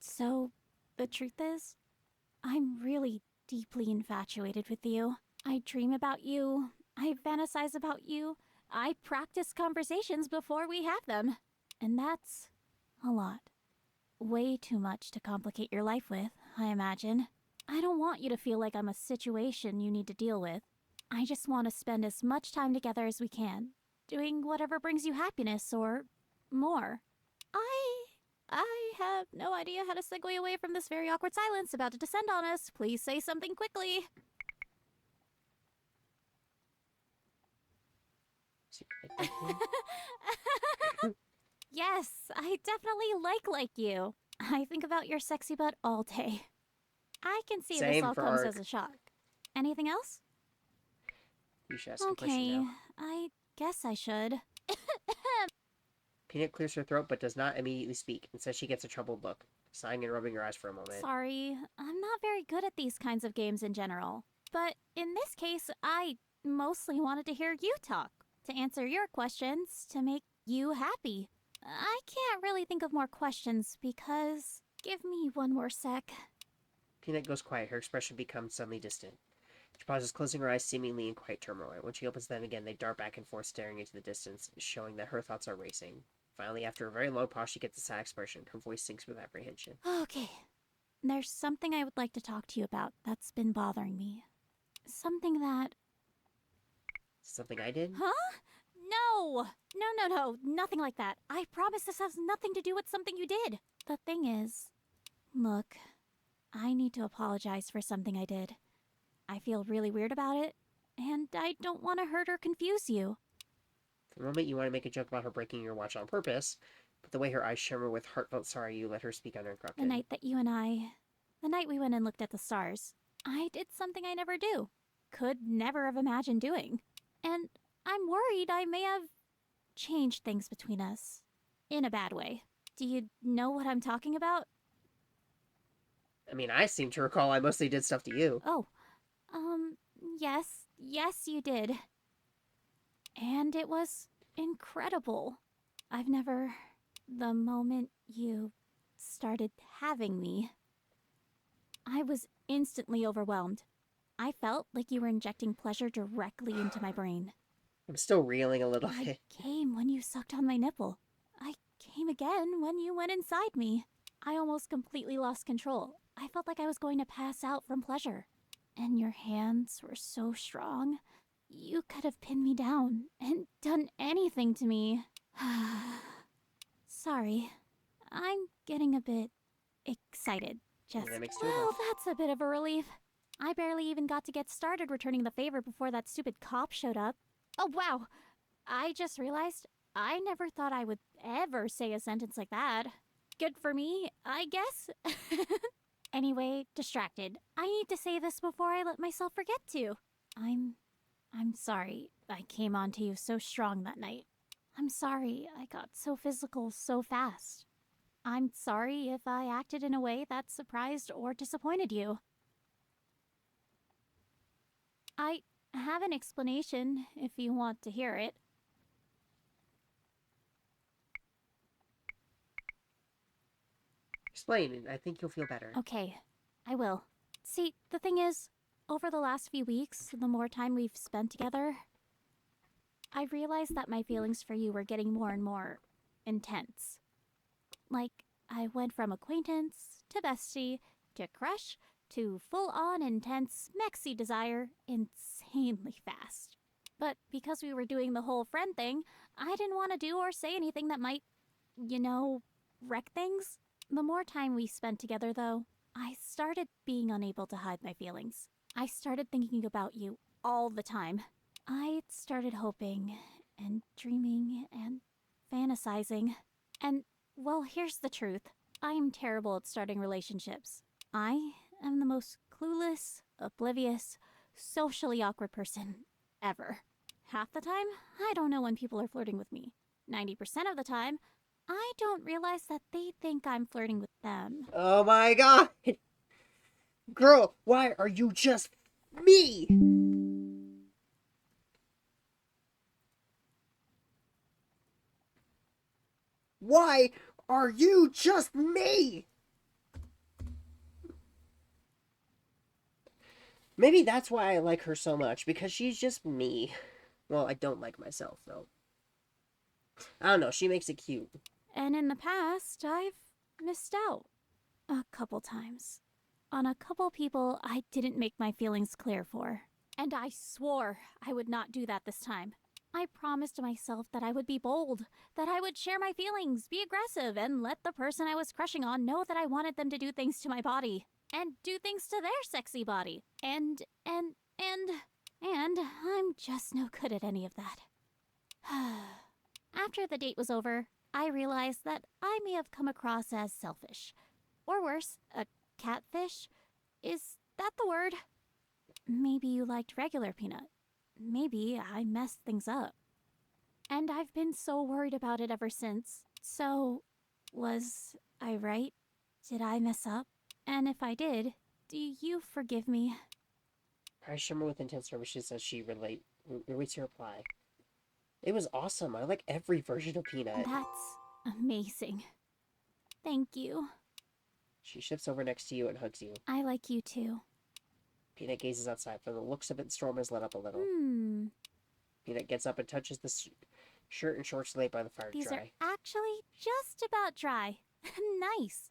So, the truth is, I'm really deeply infatuated with you. I dream about you. I fantasize about you. I practice conversations before we have them. And that's a lot. Way too much to complicate your life with, I imagine. I don't want you to feel like I'm a situation you need to deal with. I just want to spend as much time together as we can, doing whatever brings you happiness or more. I have no idea how to segue away from this very awkward silence about to descend on us. Please say something quickly. Yes, I definitely like you. I think about your sexy butt all day. I can see this Same all for comes Ark. as a shock. Anything else? You should ask a question Okay, now. I guess I should. Peanut clears her throat but does not immediately speak. Instead, she gets a troubled look, sighing and rubbing her eyes for a moment. Sorry, I'm not very good at these kinds of games in general. But in this case, I mostly wanted to hear you talk, to answer your questions, to make you happy. I can't really think of more questions because... Give me one more sec. Peanut goes quiet. Her expression becomes suddenly distant. She pauses, closing her eyes seemingly in quiet turmoil. When she opens them again, they dart back and forth, staring into the distance, showing that her thoughts are racing. Finally, after a very long pause, she gets a sad expression. Her voice sinks with apprehension. Okay. There's something I would like to talk to you about that's been bothering me. Something that... Something I did? Huh? No! No, nothing like that. I promise this has nothing to do with something you did. The thing is... Look, I need to apologize for something I did. I feel really weird about it, and I don't want to hurt or confuse you. For the moment, you want to make a joke about her breaking your watch on purpose, but the way her eyes shimmer with heartfelt sorry, you let her speak uninterrupted. The night that you and the night we went and looked at the stars, I did something I never do. Could never have imagined doing. And I'm worried I may have changed things between us. In a bad way. Do you know what I'm talking about? I mean, I seem to recall I mostly did stuff to you. Oh, yes you did. And it was incredible. I've never... The moment you started having me, I was instantly overwhelmed. I felt like you were injecting pleasure directly into my brain. I'm still reeling a little I bit. came when you sucked on my nipple. I came again when you went inside me. I almost completely lost control. I felt like I was going to pass out from pleasure. And your hands were so strong. You could have pinned me down and done anything to me. Sorry. I'm getting a bit excited. Just, That makes two of well, us. that's a bit of a relief. I barely even got to get started returning the favor before that stupid cop showed up. Oh, wow. I just realized I never thought I would ever say a sentence like that. Good for me, I guess. Anyway, distracted. I need to say this before I let myself forget to. I'm sorry I came on to you so strong that night. I'm sorry I got so physical so fast. I'm sorry if I acted in a way that surprised or disappointed you. I have an explanation if you want to hear it. Explain, and I think you'll feel better. Okay, I will. See, the thing is, over the last few weeks, the more time we've spent together, I realized that my feelings for you were getting more and more intense. Like, I went from acquaintance to bestie to crush to full-on intense mexi desire insanely fast. But because we were doing the whole friend thing, I didn't want to do or say anything that might, wreck things. The more time we spent together, though, I started being unable to hide my feelings. I started thinking about you all the time. I started hoping and dreaming and fantasizing. And, well, here's the truth. I am terrible at starting relationships. I am the most clueless, oblivious, socially awkward person ever. Half the time, I don't know when people are flirting with me. 90% of the time, I don't realize that they think I'm flirting with them. Oh my god! Girl, why are you just me? Why are you just me? Maybe that's why I like her so much, because she's just me. Well, I don't like myself, though. I don't know, she makes it cute. And in the past, I've missed out. A couple times. On a couple people I didn't make my feelings clear for. And I swore I would not do that this time. I promised myself that I would be bold, that I would share my feelings, be aggressive, and let the person I was crushing on know that I wanted them to do things to my body. And do things to their sexy body. And I'm just no good at any of that. After the date was over, I realized that I may have come across as selfish. Or worse, a catfish? Is that the word? Maybe you liked regular peanut. Maybe I messed things up. And I've been so worried about it ever since. So, was I right? Did I mess up? And if I did, do you forgive me? I shimmer with intense nervousness as she relates your reply. It was awesome. I like every version of Peanut. That's amazing. Thank you. She shifts over next to you and hugs you. I like you too. Peanut gazes outside. From the looks of it, the storm has let up a little. Peanut gets up and touches the shirt and shorts laid by the fire to These dry. are actually just about dry. Nice.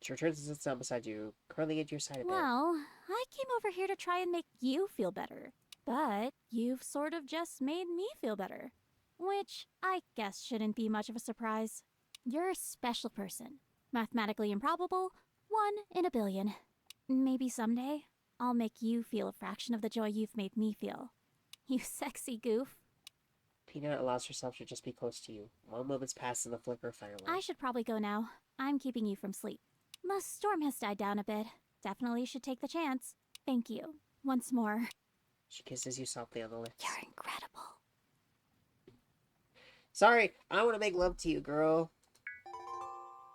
She returns and sits down beside you, curling into your side a bit. Well, I came over here to try and make you feel better. But you've sort of just made me feel better. Which I guess shouldn't be much of a surprise. You're a special person. Mathematically improbable, 1 in a billion. Maybe someday, I'll make you feel a fraction of the joy you've made me feel. You sexy goof. Peanut allows herself to just be close to you. One moment's pass in the flicker of firelight. I should probably go now. I'm keeping you from sleep. The storm has died down a bit. Definitely should take the chance. Thank you. Once more. She kisses you softly on the lips. You're incredible. Sorry, I want to make love to you, girl.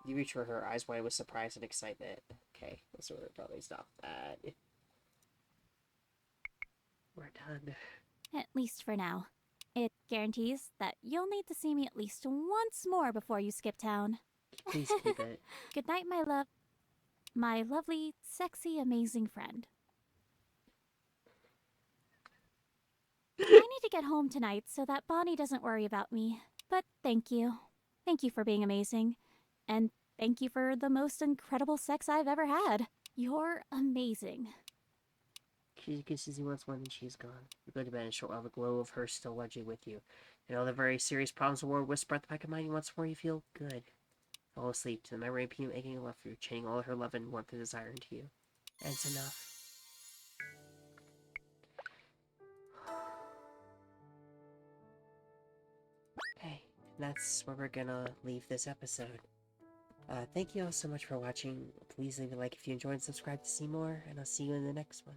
You reach for her, eyes wide with surprise and excitement. Okay, let's probably stop that. We're done. At least for now. It guarantees that you'll need to see me at least once more before you skip town. Please keep it. Good night, my love. My lovely, sexy, amazing friend. I need to get home tonight so that Bonnie doesn't worry about me. But thank you. Thank you for being amazing. And thank you for the most incredible sex I've ever had. You're amazing. She kisses you once more, then she's gone. You go to bed and show all the glow of her still wedging with you. And all the very serious problems of the world whisper at the back of mind, once more you feel good. Fall asleep to the memory of Peanut making love for you, chaining all her love and warmth and desire into you. And it's enough. Okay, that's where we're gonna leave this episode. Thank you all so much for watching. Please leave a like if you enjoyed and subscribe to see more, and I'll see you in the next one.